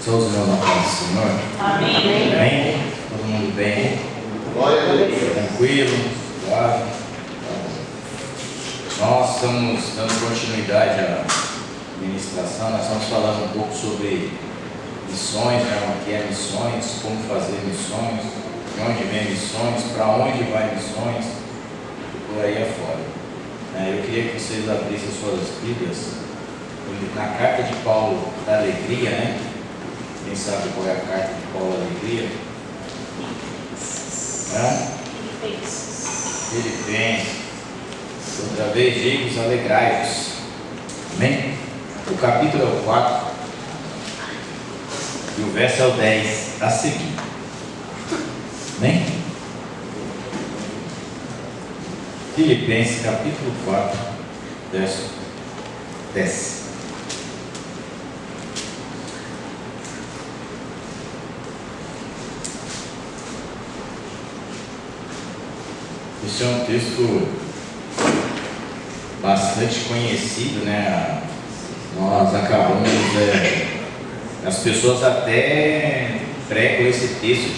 Todos nós na paz do Senhor. Amém. Amém? Todo mundo bem? Glória a Deus. Tranquilo? Suave? Nós estamos dando continuidade à ministração. Nós estamos falando um pouco sobre missões, né? O que é missões, como fazer missões, de onde vem missões, para onde vai missões e por aí afora. Eu queria que vocês abrissem suas Bíblias na carta de Paulo da Alegria, né? Quem sabe qual é a carta de Paulo da Alegria? Filipenses. Outra vez digo, alegrai-vos. Amém? O capítulo é o 4 e o verso é o 10 a seguir. Amém? Filipenses capítulo 4, verso 10. Esse é um texto bastante conhecido, né? Nós acabamos, as pessoas até pregam esse texto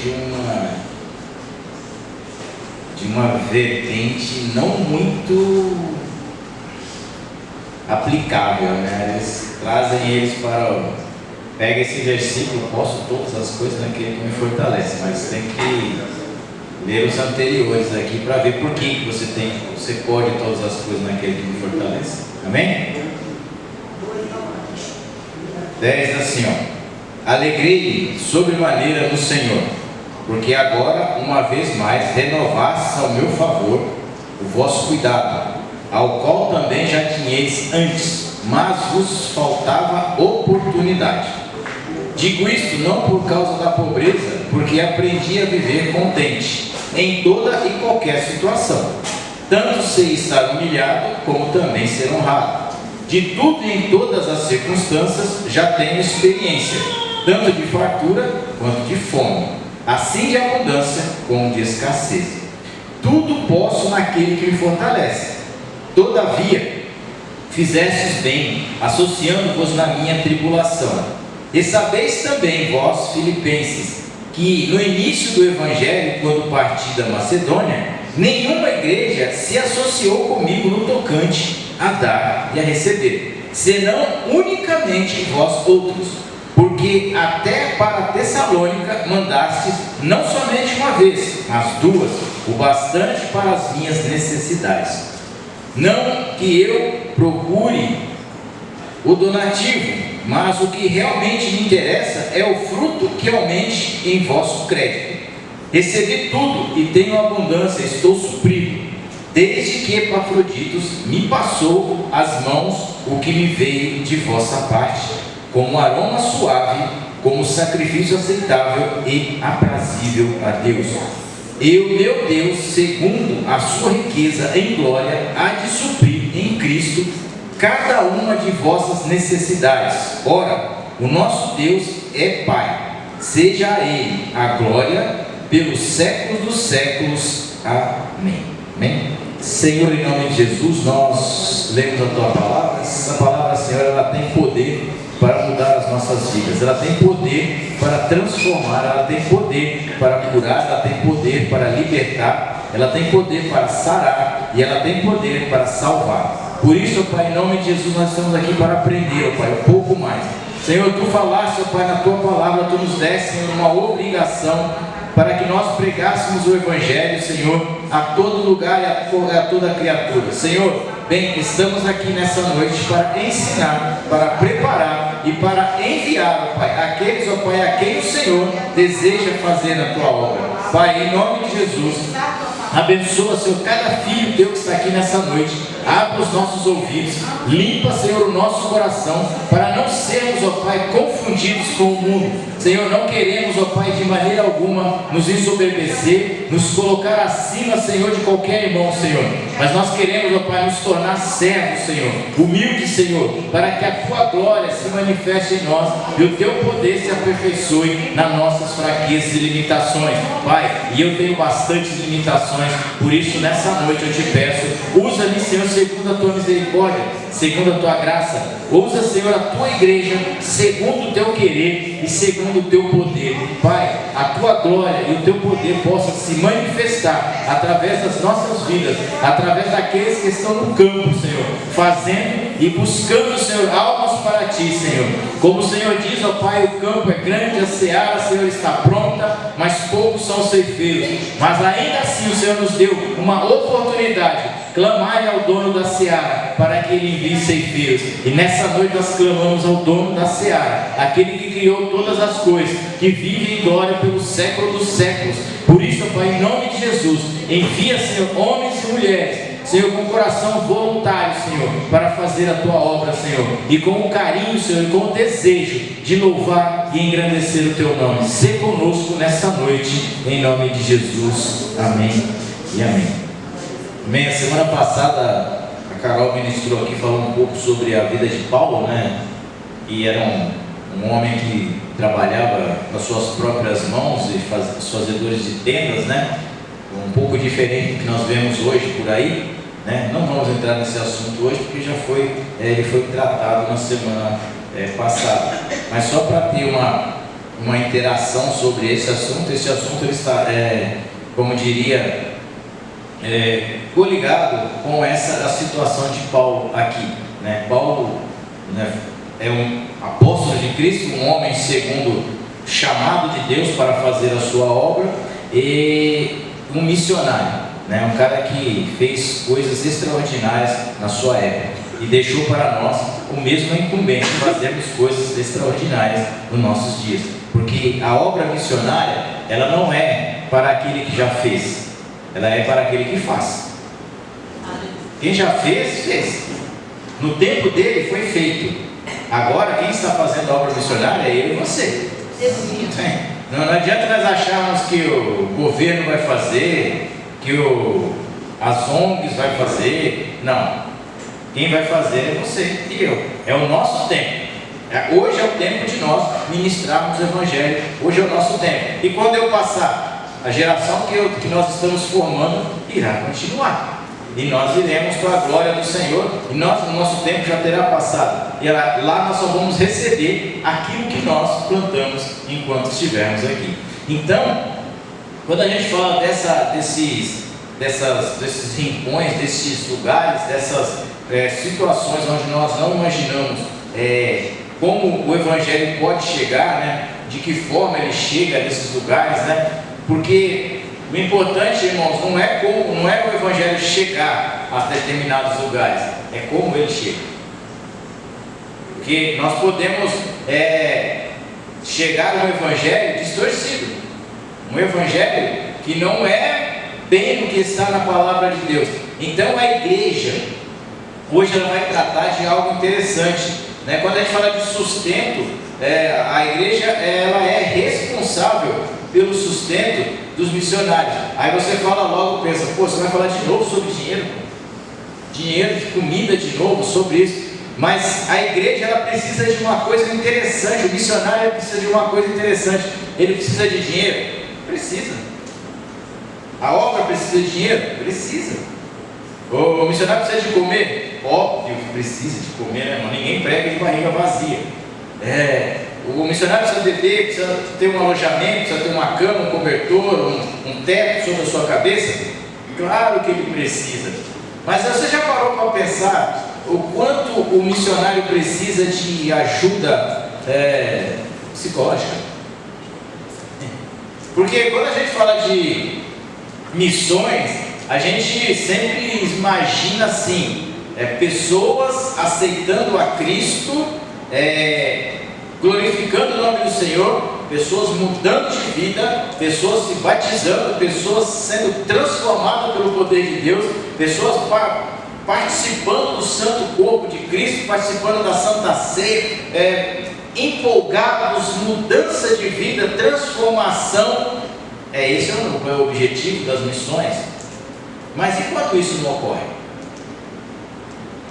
de uma vertente não muito aplicável, né? Eles trazem eles para pega esse versículo, posso todas as coisas naquele que me fortalece, mas tem que ler os anteriores aqui para ver por que você pode todas as coisas naquele que me fortalece. Amém? 10 assim, ó. Alegrei-me sobremaneira no Senhor, porque agora, uma vez mais, renovastes ao meu favor o vosso cuidado, ao qual também já tinhais antes, mas vos faltava oportunidade. Digo isto não por causa da pobreza, porque aprendi a viver contente em toda e qualquer situação, tanto sei estar humilhado, como também ser honrado. De tudo e em todas as circunstâncias já tenho experiência, tanto de fartura quanto de fome, assim de abundância como de escassez. Tudo posso naquele que me fortalece. Todavia, fizestes bem, associando-vos na minha tribulação. E sabeis também, vós, filipenses, que no início do Evangelho, quando parti da Macedônia, nenhuma igreja se associou comigo no tocante a dar e a receber, senão unicamente vós outros, porque até para Tessalônica mandastes não somente uma vez, mas duas, o bastante para as minhas necessidades. Não que eu procure o donativo, mas o que realmente me interessa é o fruto que aumente em vosso crédito. Recebi tudo e tenho abundância, estou suprido, desde que Epafroditos me passou às mãos o que me veio de vossa parte, como aroma suave, como sacrifício aceitável e aprazível a Deus. E o meu Deus, segundo a sua riqueza em glória, há de suprir em Cristo cada uma de vossas necessidades. Ora, o nosso Deus é Pai, seja a Ele a glória pelos séculos dos séculos. Amém. Amém? Senhor, em nome de Jesus, nós lemos a Tua palavra. Essa palavra, Senhor, ela tem poder para mudar as nossas vidas, ela tem poder para transformar, ela tem poder para curar, ela tem poder para libertar, ela tem poder para sarar e ela tem poder para salvar. Por isso, Pai, em nome de Jesus, nós estamos aqui para aprender, Pai, um pouco mais. Senhor, Tu falaste, Pai, na Tua palavra, Tu nos deste, Senhor, uma obrigação para que nós pregássemos o Evangelho, Senhor, a todo lugar e a toda criatura. Senhor, bem, estamos aqui nessa noite para ensinar, para preparar e para enviar, Pai, aqueles, ó Pai, a quem o Senhor deseja fazer a Tua obra. Pai, em nome de Jesus, abençoa, Senhor, cada filho Teu que está aqui nessa noite. Abra os nossos ouvidos, limpa, Senhor, o nosso coração, para não sermos, ó Pai, confundidos com o mundo. Senhor, não queremos, ó Pai, de maneira alguma nos ensoberbecer, nos colocar acima, Senhor, de qualquer irmão, Senhor. Mas nós queremos, ó Pai, nos tornar servos, Senhor, humildes, Senhor, para que a Tua glória se manifeste em nós e o Teu poder se aperfeiçoe nas nossas fraquezas e limitações. Pai, e eu tenho bastantes limitações, corações. Por isso, nessa noite eu te peço, usa-me, Senhor, segundo a tua misericórdia, segundo a tua graça. Usa, Senhor, a tua igreja segundo o teu querer e segundo o teu poder. Pai, a tua glória e o teu poder possam se manifestar através das nossas vidas, através daqueles que estão no campo, Senhor, fazendo e buscando, Senhor, almas para ti, Senhor. Como o Senhor diz, ó Pai, o campo é grande, a seara, Senhor, está pronta, mas poucos são os ceifeiros. Mas ainda assim o Senhor nos deu uma oportunidade: clamai ao dono da seara para que ele envie ceifeiros. E nessa noite nós clamamos ao dono da seara, aquele que criou todas as coisas, que vive em glória pelos séculos dos séculos. Por isso, Pai, em nome de Jesus, envia, Senhor, homens e mulheres, Senhor, com coração voluntário, Senhor, para fazer a tua obra, Senhor, e com o carinho, Senhor, e com o desejo de louvar e engrandecer o teu nome. Sê conosco nessa noite, em nome de Jesus. Amém e amém. Amém. A semana passada a Carol ministrou aqui falando um pouco sobre a vida de Paulo, né? E era um homem que trabalhava com as suas próprias mãos e fazedores de tendas, né? Um pouco diferente do que nós vemos hoje por aí, né? Não vamos entrar nesse assunto hoje porque já foi, ele foi tratado na semana passada. Mas só para ter uma interação sobre esse assunto ele está, como diria, coligado com a situação de Paulo aqui, né? Paulo, né, é um apóstolo de Cristo, um homem segundo chamado de Deus para fazer a sua obra, e um missionário, né? Um cara que fez coisas extraordinárias na sua época e deixou para nós o mesmo incumbente de fazermos coisas extraordinárias nos nossos dias, porque a obra missionária, ela não é para aquele que já fez, ela é para aquele que faz. Quem já fez, fez. No tempo dele foi feito. Agora quem está fazendo a obra missionária é eu e você. Não adianta nós acharmos que o governo vai fazer, que as ONGs vai fazer. Não. Quem vai fazer é você e eu. É o nosso tempo. Hoje é o tempo de nós ministrarmos o Evangelho. Hoje é o nosso tempo. E quando eu passar, a geração que nós estamos formando irá continuar. E nós iremos para a glória do Senhor. E o nosso tempo já terá passado. E lá nós só vamos receber aquilo que nós plantamos enquanto estivermos aqui. Então, quando a gente fala desses rincões, desses lugares, dessas situações onde nós não imaginamos como o Evangelho pode chegar, né? De que forma ele chega nesses lugares, né? Porque o importante, irmãos, não é o Evangelho chegar a determinados lugares, é como ele chega. Porque nós podemos chegar a um Evangelho distorcido, um Evangelho que não é bem o que está na palavra de Deus. Então a igreja, hoje ela vai tratar de algo interessante, né? Quando a gente fala de sustento, a igreja ela é responsável pelo sustento dos missionários. Aí você fala logo, pensa, você vai falar de novo sobre dinheiro? Dinheiro, de comida de novo, sobre isso. Mas a igreja ela precisa de uma coisa interessante, o missionário precisa de uma coisa interessante. Ele precisa de dinheiro? Precisa. A obra precisa de dinheiro? Precisa. O missionário precisa de comer? Óbvio que precisa de comer, né, irmão? Ninguém prega de barriga vazia. O missionário precisa ter um alojamento, precisa ter uma cama, um cobertor, um teto sobre a sua cabeça? Claro que ele precisa. Mas você já parou para pensar o quanto o missionário precisa de ajuda psicológica? Porque quando a gente fala de missões, a gente sempre imagina assim, pessoas aceitando a Cristo, glorificando o nome do Senhor, pessoas mudando de vida, pessoas se batizando, pessoas sendo transformadas pelo poder de Deus, pessoas participando do santo corpo de Cristo, participando da Santa Ceia, empolgados, mudança de vida, transformação. Esse é o objetivo das missões. Mas enquanto isso não ocorre,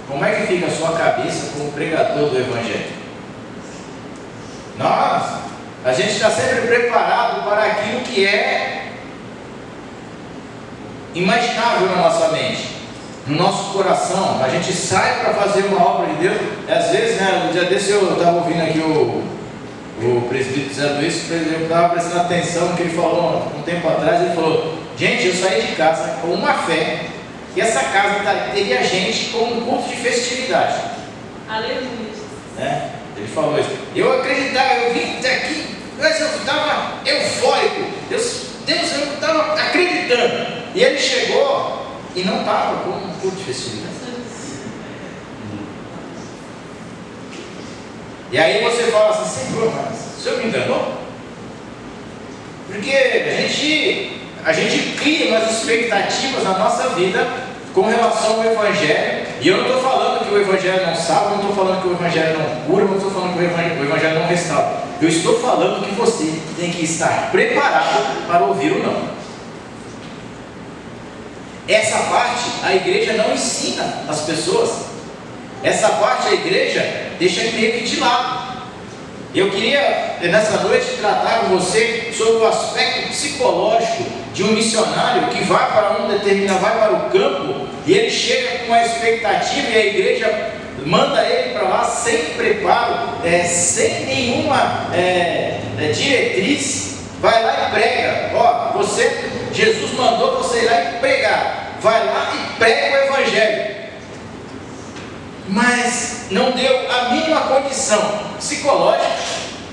como é que fica a sua cabeça como pregador do Evangelho? A gente está sempre preparado para aquilo que é imaginável na nossa mente, no nosso coração. A gente sai para fazer uma obra de Deus. Às vezes, né, no dia desse eu estava ouvindo aqui o presbítero dizendo isso, eu estava prestando atenção no que ele falou um tempo atrás. Ele falou: gente, eu saí de casa com uma fé que essa casa teria gente com um culto de festividade. Aleluia. Né? Ele falou isso. Eu acreditava, eu vim até aqui, mas eu estava eufórico. Deus, eu estava acreditando. E ele chegou e não estava com um culto de festividade. E aí você fala assim: Senhor, mas o Senhor me enganou? Porque a gente cria umas expectativas na nossa vida com relação ao Evangelho. E eu não estou falando que o Evangelho não salva, não estou falando que o Evangelho não cura, não estou falando que o Evangelho não restaura. Eu estou falando que você tem que estar preparado para ouvir ou não. Essa parte a igreja não ensina as pessoas. Essa parte a igreja deixa meio que de lado. Eu queria nessa noite tratar com você sobre o aspecto psicológico de um missionário que vai para vai para o campo, e ele chega com a expectativa, e a igreja manda ele para lá sem preparo, sem nenhuma diretriz. Vai lá e prega. Ó, Jesus mandou você ir lá e pregar. Vai lá e prega o Evangelho. Mas não deu a mínima condição psicológica,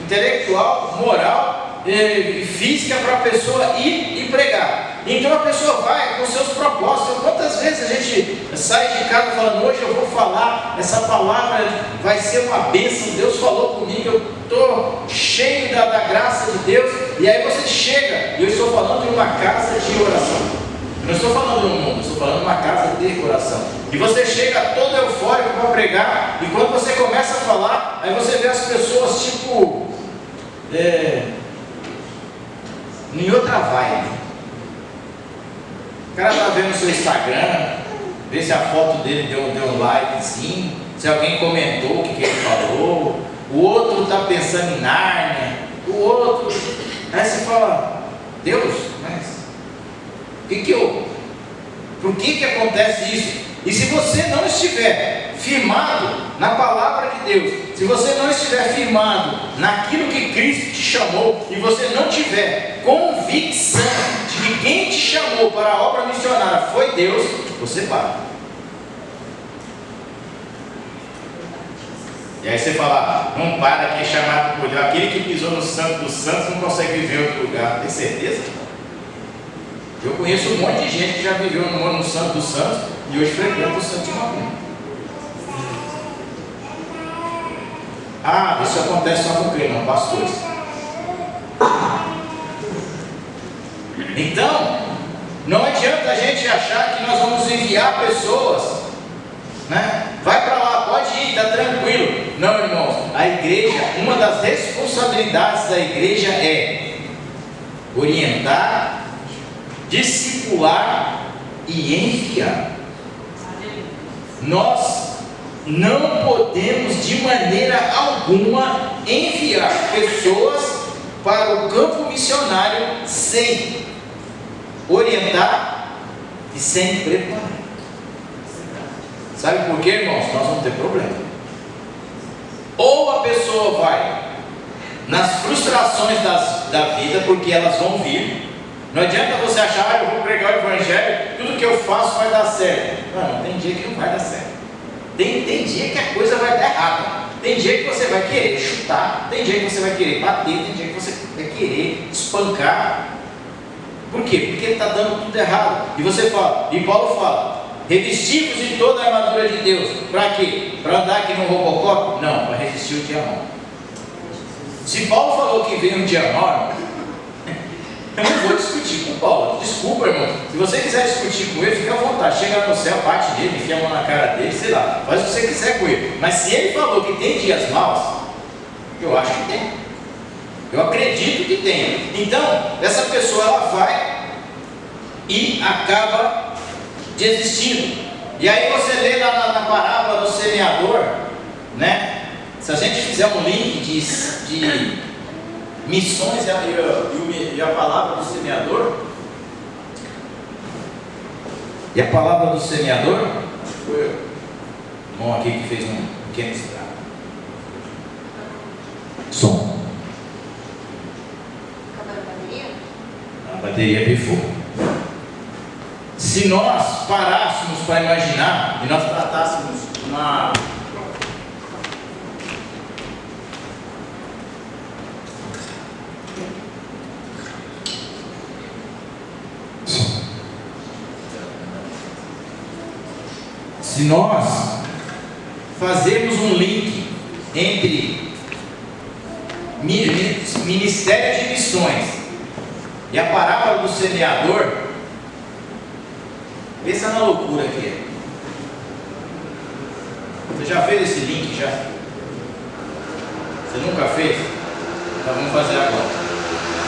intelectual, moral e física para a pessoa ir e pregar. Então a pessoa vai com seus propósitos. Quantas vezes a gente sai de casa falando: hoje eu vou falar, essa palavra vai ser uma bênção, Deus falou comigo, eu estou cheio da graça de Deus. E aí você chega, e eu estou falando de uma casa de oração. Eu não estou falando do mundo, estou falando de uma casa de oração. E você chega todo eufórico para pregar, e quando você começa a falar, aí você vê as pessoas tipo em outra vibe. O cara está vendo o seu Instagram, vê se a foto dele deu um likezinho, se alguém comentou o que ele falou. O outro está pensando em Nárnia, o outro. Aí você fala: Deus, mas por que acontece isso? E se você não estiver firmado na palavra de Deus, se você não estiver firmado naquilo que Cristo te chamou, e você não tiver convicção de que quem te chamou para a obra missionária foi Deus, você para. E aí você fala: não para, que é chamado por Deus. Aquele que pisou no Santo dos Santos não consegue viver em outro lugar. Tem certeza? Eu conheço um monte de gente que já viveu no Santo dos Santos e hoje frequenta o Santo de Macumba. Ah, isso acontece só com crente, não pastores. Então, não adianta a gente achar que nós vamos enviar pessoas, né? Vai para lá, pode ir, está tranquilo. Não, irmãos, a igreja, uma das responsabilidades da igreja é orientar, discipular e enviar. Nós não podemos de maneira alguma enviar pessoas para o campo missionário sem orientar e sem preparar. Sabe por quê, irmãos? Nós vamos ter problema. Ou a pessoa vai nas frustrações da vida, porque elas vão vir. Não adianta você achar: eu vou pregar o Evangelho, tudo que eu faço vai dar certo. Não, tem dia que não vai dar certo. Tem dia que a coisa vai dar errado. Tem dia que você vai querer chutar, tem dia que você vai querer bater, tem dia que você vai querer espancar. Por quê? Porque está dando tudo errado. E você fala, e Paulo fala: revestivos de toda a armadura de Deus. Para quê? Para andar aqui no Robocop? Não, para resistir o dia mau. Se Paulo falou que veio um dia mau, eu não vou discutir com Paulo. Desculpa, irmão. Se você quiser discutir com ele, fica à vontade. Chega lá no céu, bate nele, enfia a mão na cara dele, sei lá. Faz o que você quiser com ele. Mas se ele falou que tem dias maus, eu acho que tem. Eu acredito que tem. Então, essa pessoa ela vai e acaba desistindo. E aí você lê lá na parábola do semeador, né? Se a gente fizer um link de missões e a palavra do semeador, E a palavra do semeador foi eu. O irmão aqui que fez um pequeno estrago. Som. A bateria pifou. Se nós parássemos para imaginar e nós tratássemos uma... Se nós fazermos um link entre Ministério de Missões e a parábola do semeador, pensa na loucura que é. Você já fez esse link já? Você nunca fez? Então vamos fazer agora.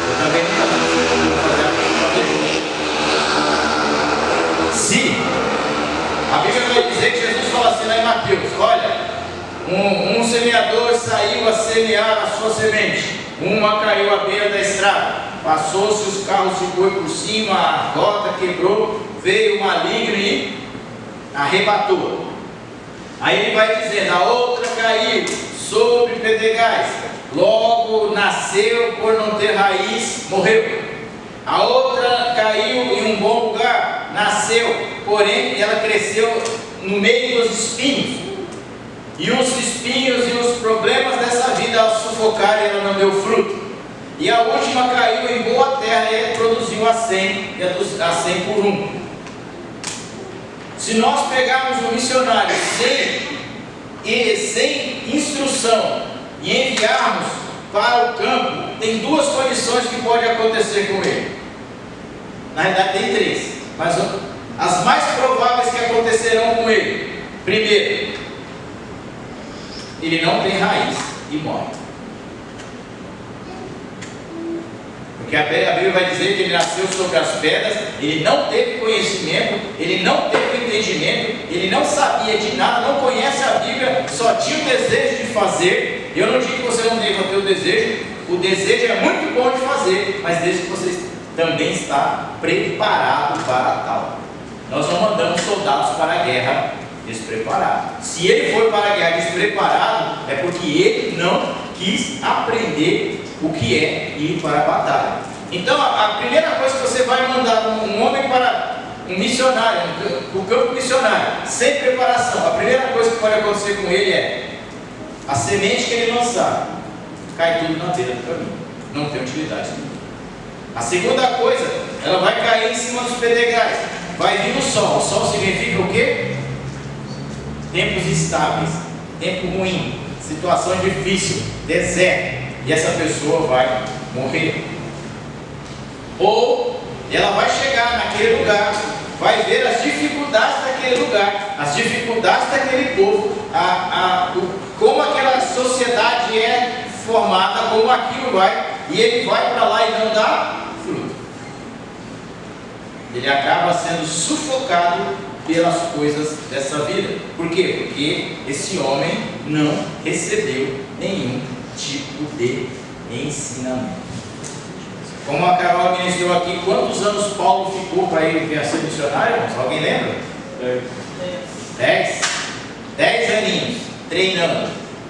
Eu também nunca fiz. Vamos fazer agora. Se a Bíblia vai dizer que Jesus fala assim lá em Mateus: olha, um semeador saiu a semear a sua semente. Uma caiu à beira da estrada, passou-se os carros, ficou por cima, a rota quebrou, veio o maligno e arrebatou. Aí ele vai dizendo: a outra caiu sobre pedregais, logo nasceu, por não ter raiz, morreu. A outra caiu em um bom lugar, nasceu, porém ela cresceu no meio dos espinhos. E os espinhos e os problemas dessa vida a sufocaram, ela não deu fruto. E a última caiu em boa terra e produziu a 100 por 1. Se nós pegarmos um missionário sem instrução e enviarmos para o campo, tem duas condições que podem acontecer com ele. Na verdade tem três, mas as mais prováveis que acontecerão com ele: primeiro, ele não tem raiz e morre. Porque a Bíblia vai dizer que ele nasceu sobre as pedras, ele não teve conhecimento, ele não teve entendimento, ele não sabia de nada, não conhece a Bíblia, só tinha o desejo de fazer. Eu não digo que você não deva ter o desejo é muito bom de fazer, mas desde que você também está preparado para tal. Nós não mandamos soldados para a guerra despreparado. Se ele for para a guerra despreparado, é porque ele não quis aprender o que é ir para a batalha. Então a primeira coisa que você vai mandar um homem para um missionário, para o campo missionário, sem preparação, a primeira coisa que pode acontecer com ele é a semente que ele lançar, cai tudo na beira do caminho, não tem utilidade nenhuma. A segunda coisa, ela vai cair em cima dos pedregais, vai vir o sol. O sol significa o quê? Tempos estáveis, tempo ruim, situação difícil, deserto, e essa pessoa vai morrer. Ou ela vai chegar naquele lugar, vai ver as dificuldades daquele lugar, as dificuldades daquele povo, como aquela sociedade é formada, como aquilo vai, e ele vai para lá e não dá fruto. Ele acaba sendo sufocado pelas coisas dessa vida. Por quê? Porque esse homem não recebeu nenhum tipo de ensinamento. Como a Carol ministrou aqui, quantos anos Paulo ficou para ele vir a ser missionário? Alguém lembra? 10 aninhos, treinando,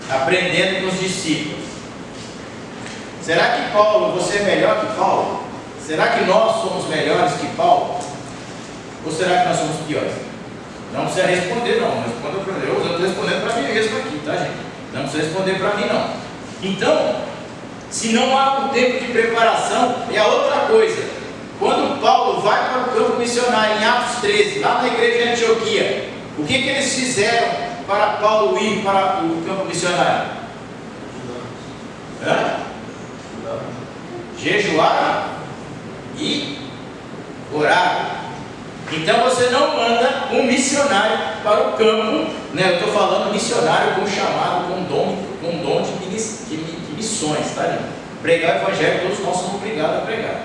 aprendendo com os discípulos. Será que Paulo, você é melhor que Paulo? Será que nós somos melhores que Paulo? Ou será que nós somos piores? Não precisa responder, não. Responda para eu estou respondendo para mim mesmo aqui, tá, gente? Não precisa responder para mim, não. Então, se não há um tempo de preparação, é a outra coisa. Quando Paulo vai para o campo missionário, em Atos 13, lá na igreja de Antioquia, o que eles fizeram para Paulo ir para o campo missionário? Jejuaram e oraram. Então você não manda um missionário para o campo, né? Eu estou falando missionário com chamado, com dom de missões, tá, gente? Pregar o evangelho, todos nós somos obrigados a pregar.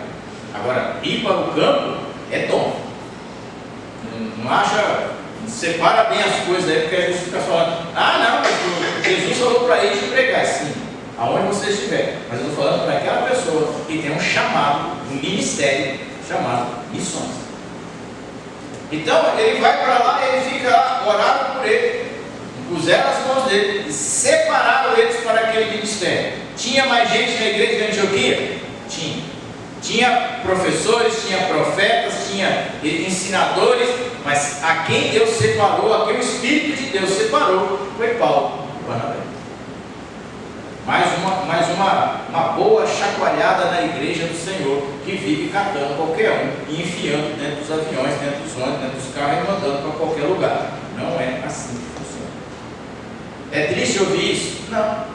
Agora, ir para o campo é dom. Não acha, separa bem as coisas aí, porque a gente fica falando: ah, não, mas Jesus falou para eles pregar. Sim, aonde você estiver. Mas eu estou falando para aquela pessoa que tem um chamado, um ministério chamado missões. Então ele vai para lá e ele fica lá, oraram por ele, puseram as mãos dele e separaram eles para aquele ministério. Tinha mais gente na igreja de Antioquia? Tinha professores, tinha profetas, tinha ensinadores, mas a quem Deus separou, a quem o Espírito de Deus separou, foi Paulo e Barnabé. Mais uma boa chacoalhada na igreja do Senhor, que vive catando qualquer um e enfiando dentro dos aviões, dentro dos ônibus, dentro dos carros e mandando para qualquer lugar. Não é assim que funciona. É triste ouvir isso? Não.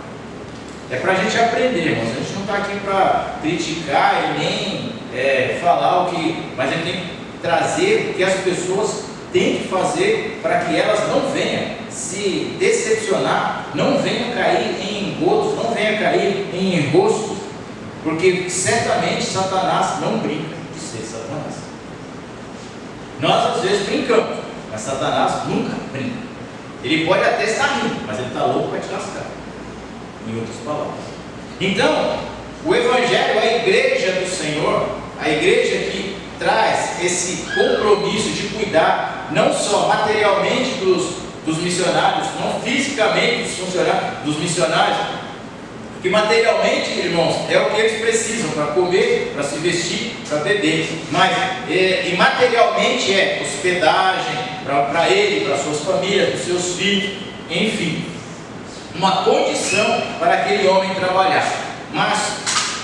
É para a gente aprender, irmãos. A gente não está aqui para criticar e nem falar o que... Mas a gente tem que trazer o que as pessoas têm que fazer para que elas não venham se decepcionar, não venham cair em engodos, não venham cair em enroscos, porque certamente Satanás não brinca de ser Satanás. Nós às vezes brincamos, mas Satanás nunca brinca. Ele pode até estar rindo, mas ele está louco para te lascar, em outras palavras. Então, o Evangelho, a igreja do Senhor, a igreja que traz esse compromisso de cuidar não só materialmente dos missionários, não fisicamente dos funcionários, dos missionários, porque materialmente, irmãos, é o que eles precisam para comer, para se vestir, para beber, mas imaterialmente é hospedagem para ele, para suas famílias, para seus filhos, enfim, uma condição para aquele homem trabalhar. Mas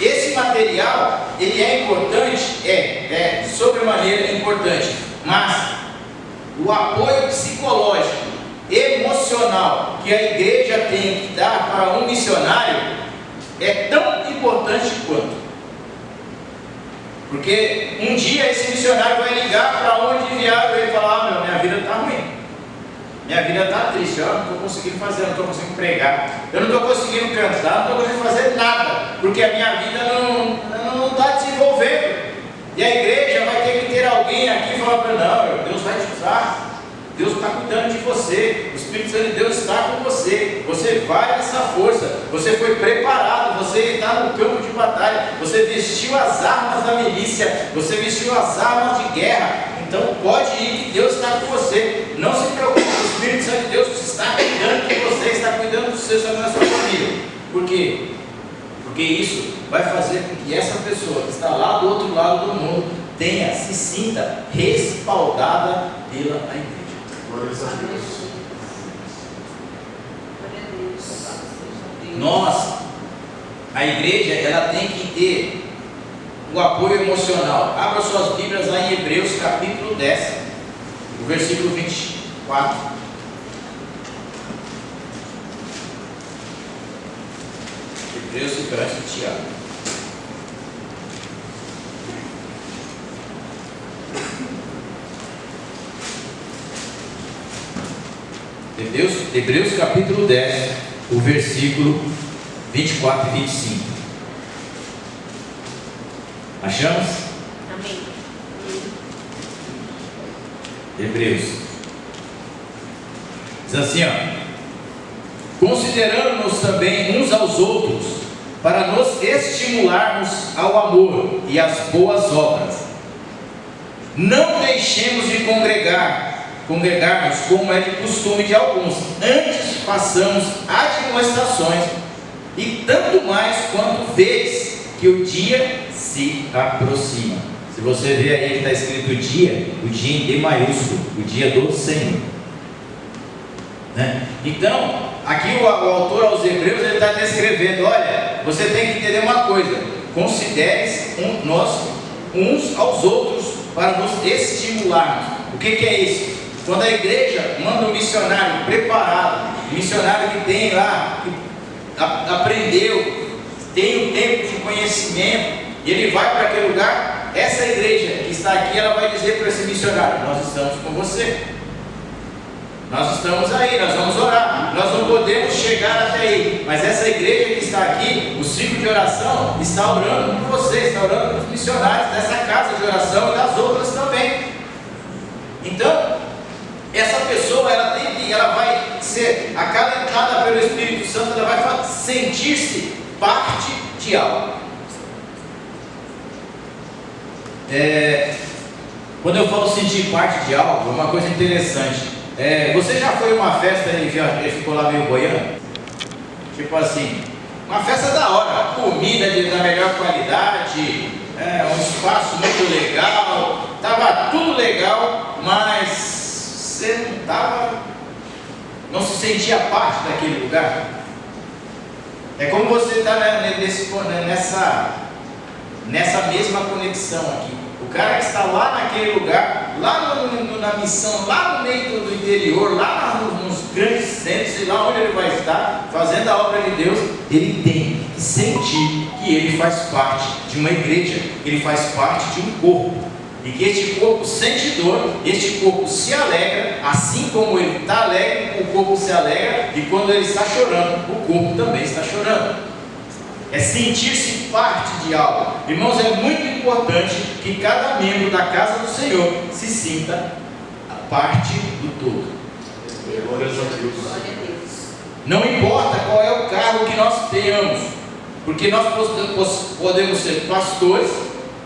esse material, ele é importante, é sobremaneira importante, mas o apoio psicológico, emocional que a igreja tem que dar para um missionário é tão importante quanto. Porque um dia esse missionário vai ligar para onde enviaram ele e falar: minha vida está ruim, minha vida está triste, eu não estou conseguindo fazer, eu não estou conseguindo pregar, eu não estou conseguindo cantar, não estou conseguindo fazer nada, porque a minha vida não está desenvolvendo. E a igreja vai ter que ter alguém aqui falando para ele: não, Deus vai te usar, Deus está cuidando de você, o Espírito Santo de Deus está com você, você vai nessa força, você foi preparado, você está no campo de batalha, você vestiu as armas da milícia, você vestiu as armas de guerra, então pode ir que Deus está com você, não se preocupe, o Espírito Santo de Deus está cuidando de você, está cuidando dos seus, da sua família. Por quê? Porque isso vai fazer com que essa pessoa que está lá do outro lado do mundo se sinta respaldada pela igreja. Nós, a igreja, ela tem que ter o apoio emocional. Abra suas Bíblias lá em Hebreus capítulo 10, o versículo 24. Hebreus fica antes de Tiago. Hebreus capítulo 10, o versículo 24 e 25. Achamos? Amém. Hebreus diz assim, considerando-nos também uns aos outros, para nos estimularmos ao amor e às boas obras, não deixemos de congregarmos como é de costume de alguns, antes façamos admoestações, e tanto mais quanto vês que o dia se aproxima. Se você vê aí que está escrito dia, o dia em D maiúsculo, o dia do Senhor, né? Então, aqui o autor aos Hebreus, ele está descrevendo: olha, você tem que entender uma coisa, considere nós uns aos outros para nos estimularmos. O que é isso? Quando a igreja manda um missionário preparado, um missionário que tem lá, que aprendeu, tem um tempo de conhecimento, e ele vai para aquele lugar, essa igreja que está aqui, ela vai dizer para esse missionário: nós estamos com você, nós estamos aí, nós vamos orar, nós não podemos chegar até aí, mas essa igreja que está aqui, o ciclo de oração, está orando por você, está orando pelos missionários dessa casa de oração e das outras também. Então, essa pessoa, ela vai ser acalentada pelo Espírito Santo, ela vai sentir-se parte de algo. Quando eu falo sentir parte de algo, é uma coisa interessante. Você já foi a uma festa e ficou lá meio boiando? Tipo assim, uma festa da hora, comida da melhor qualidade, um espaço muito legal, estava tudo legal, mas você não se sentia parte daquele lugar. É como você está nessa mesma conexão aqui. O cara que está lá naquele lugar, lá na missão, lá no meio do interior, lá nos grandes centros, sei lá onde ele vai estar, fazendo a obra de Deus, ele tem que sentir que ele faz parte de uma igreja, ele faz parte de um corpo, e que este corpo sente dor, este corpo se alegra, assim como ele está alegre, o corpo se alegra, e quando ele está chorando, o corpo também está chorando. É sentir-se parte de algo. Irmãos, é muito importante que cada membro da casa do Senhor se sinta parte do todo. Não importa qual é o cargo que nós tenhamos, porque nós podemos ser pastores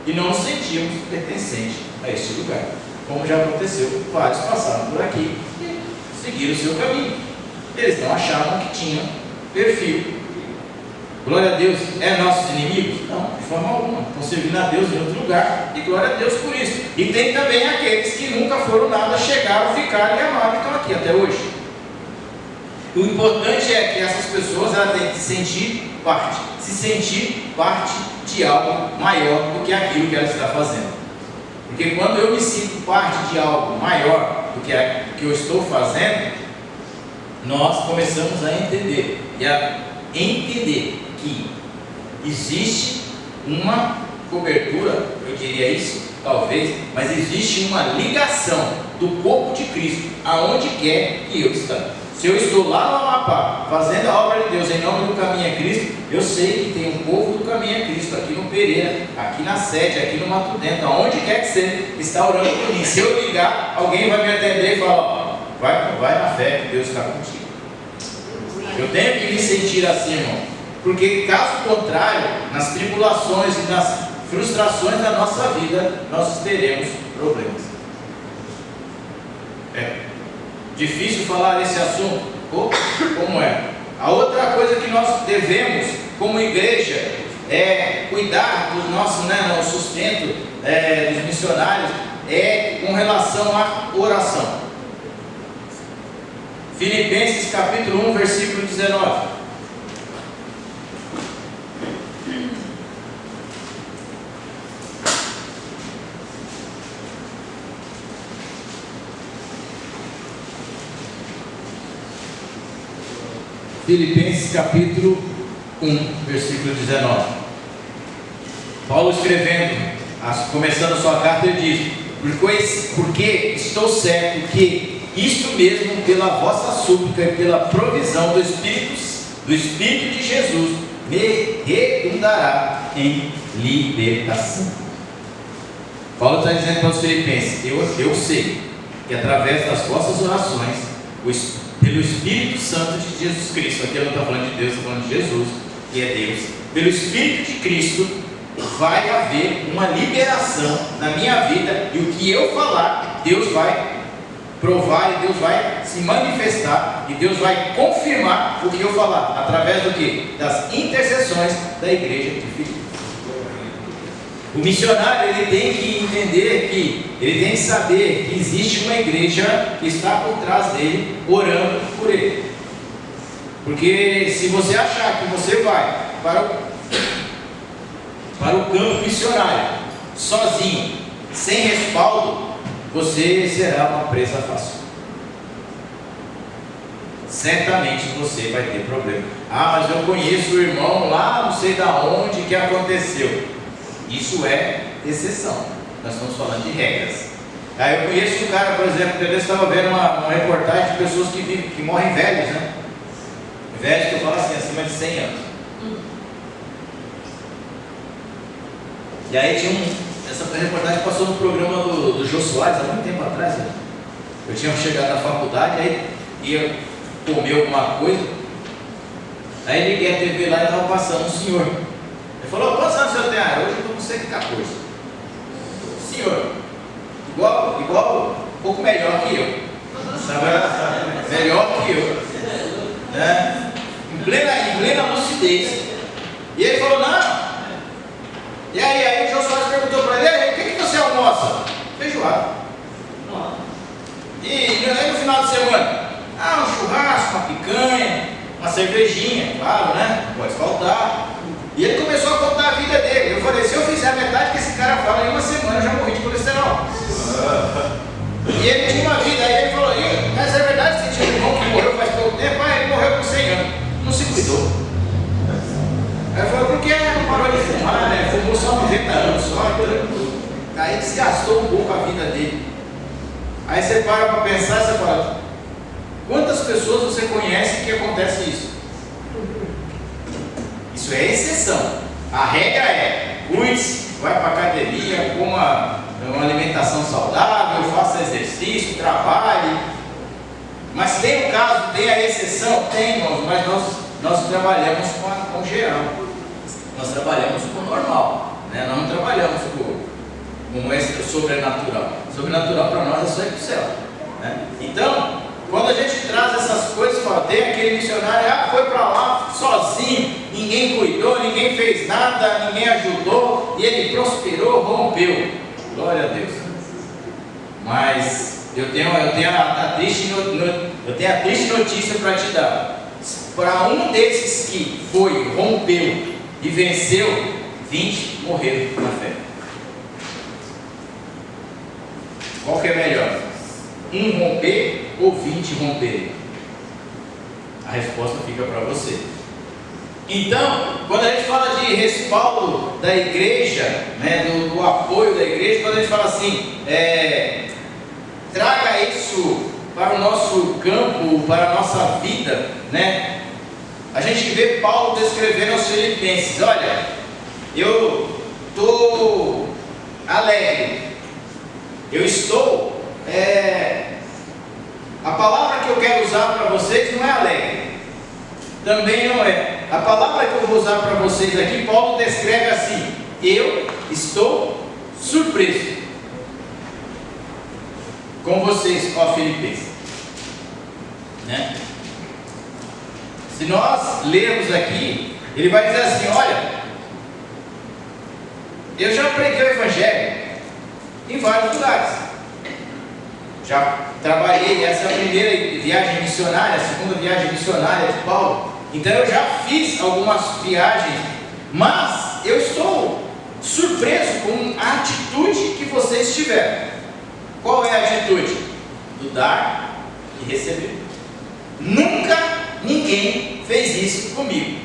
e não nos sentimos pertencentes a este lugar, como já aconteceu, vários passaram por aqui e seguiram o seu caminho. Eles não achavam que tinham perfil. Glória a Deus. É nossos inimigos? Não, de forma alguma. Estão servindo a Deus em outro lugar, e glória a Deus por isso. E tem também aqueles que nunca foram nada, chegaram, ficaram e amaram e estão aqui até hoje. O importante é que essas pessoas têm que sentir parte, se sentir parte de algo maior do que aquilo que ela está fazendo. Porque quando eu me sinto parte de algo maior do que eu estou fazendo, nós começamos a entender que existe uma cobertura, eu diria isso, talvez, mas existe uma ligação do corpo de Cristo aonde quer que eu esteja. Se eu estou lá no Amapá, fazendo a obra de Deus em nome do Caminho a Cristo, eu sei que tem um povo do Caminho a Cristo aqui no Pereira, aqui na sede, aqui no Mato Dentro, aonde quer que seja, está orando por mim. Se eu ligar, alguém vai me atender e falar: vai na fé, que Deus está contigo. Eu tenho que me sentir assim, irmão, porque caso contrário, nas tribulações e nas frustrações da nossa vida, nós teremos problemas. Difícil falar desse assunto, como é? A outra coisa que nós devemos, como igreja, é cuidar do nosso sustento dos missionários, com relação à oração. Filipenses capítulo 1, versículo 19. Filipenses capítulo 1, versículo 19. Paulo escrevendo, começando a sua carta, ele diz: porque estou certo que isto mesmo, pela vossa súplica e pela provisão do Espírito de Jesus, me redundará em libertação. Paulo está dizendo para os filipenses: eu sei que através das vossas orações, pelo Espírito Santo de Jesus Cristo, aqui eu não estou falando de Deus, estou falando de Jesus, que é Deus, pelo Espírito de Cristo, vai haver uma liberação na minha vida, e o que eu falar, Deus vai provar, e Deus vai se manifestar, e Deus vai confirmar o que eu falar, através do que? Das intercessões da igreja de Filipos. O missionário, ele tem que entender ele tem que saber que existe uma igreja que está por trás dele, orando por ele. Porque se você achar que você vai para o campo missionário sozinho, sem respaldo, você será uma presa fácil. Certamente você vai ter problema. Mas eu conheço o irmão lá, não sei da onde que aconteceu. Isso é exceção. Nós estamos falando de regras. Eu conheço um cara, por exemplo, eu estava vendo uma reportagem de pessoas que morrem velhos, né? Velhos que eu falo assim, acima de 100 anos. E aí essa reportagem passou no programa do Jô Soares, há muito tempo atrás, né? Eu tinha chegado na faculdade, aí ia comer alguma coisa, aí liguei a TV lá e estava passando um senhor. Ele falou: quantos anos o senhor tem? Hoje eu estou com 114. Senhor, igual, um pouco melhor que eu. Melhor que eu. Né? Em plena lucidez. E ele falou, não. E aí o Jô Soares perguntou para ele, o que você almoça? Feijoada. E no final de semana? Um churrasco, uma picanha, uma cervejinha, claro, né? Pode faltar. E ele começou a contar a vida dele. Eu falei, se eu fizer a metade que esse cara fala, em uma semana eu já morri de colesterol. E ele tinha uma vida, aí ele falou, mas é verdade que você tinha um irmão que morreu faz pouco tempo? Ele morreu com 100 anos, não se cuidou. Aí ele falou, por que não parou de fumar, né? Fumou só 90 anos, só, tranquilo. Aí desgastou um pouco a vida dele. Aí você para pensar, você fala, quantas pessoas você conhece que acontece isso? Isso é exceção. A regra é, cuide-se, vai para a academia, coma uma alimentação saudável, faça exercício, trabalhe. Mas tem o caso, tem a exceção? Tem, irmãos, mas nós trabalhamos com geral. Nós trabalhamos com o normal, né? Nós não trabalhamos com o extra sobrenatural. Sobrenatural para nós é só ir para o céu, né? Então, quando a gente traz essas coisas, fala, tem aquele missionário, foi para lá sozinho, ninguém cuidou, ninguém fez nada, ninguém ajudou, e ele prosperou, rompeu. Glória a Deus. Mas eu tenho a triste notícia para te dar. Para um desses que foi, rompeu e venceu, 20 morreram na fé. Qual que é melhor? Um romper ou 20 romperem? A resposta fica para você. Então, quando a gente fala de respaldo da igreja, né, do apoio da igreja, quando a gente fala assim, traga isso para o nosso campo, para a nossa vida, né? A gente vê Paulo descrevendo aos Filipenses, olha, eu estou alegre, eu estou, a palavra que eu quero usar para vocês não é alegre, também não é. A palavra que eu vou usar para vocês aqui, Paulo descreve assim, eu estou surpreso com vocês, ó Filipenses, né? Se nós lermos aqui, ele vai dizer assim, olha, eu já preguei o Evangelho em vários lugares, já trabalhei, essa é a primeira viagem missionária, a segunda viagem missionária de Paulo, então eu já fiz algumas viagens, mas eu estou surpreso com a atitude que vocês tiveram. Qual é a atitude? Do dar e receber. Nunca ninguém fez isso comigo.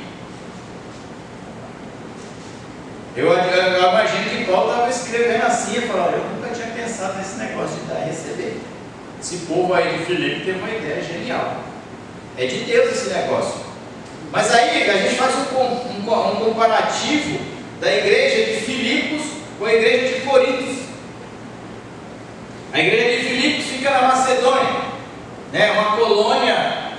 Eu imagino que Paulo estava escrevendo assim e falou, eu nunca tinha pensado nesse negócio de dar e receber. Esse povo aí de Filipe teve uma ideia genial. É de Deus esse negócio. Mas aí a gente faz um comparativo da igreja de Filipos com a igreja de Corinto. A igreja de Filipos fica na Macedônia, né? Uma colônia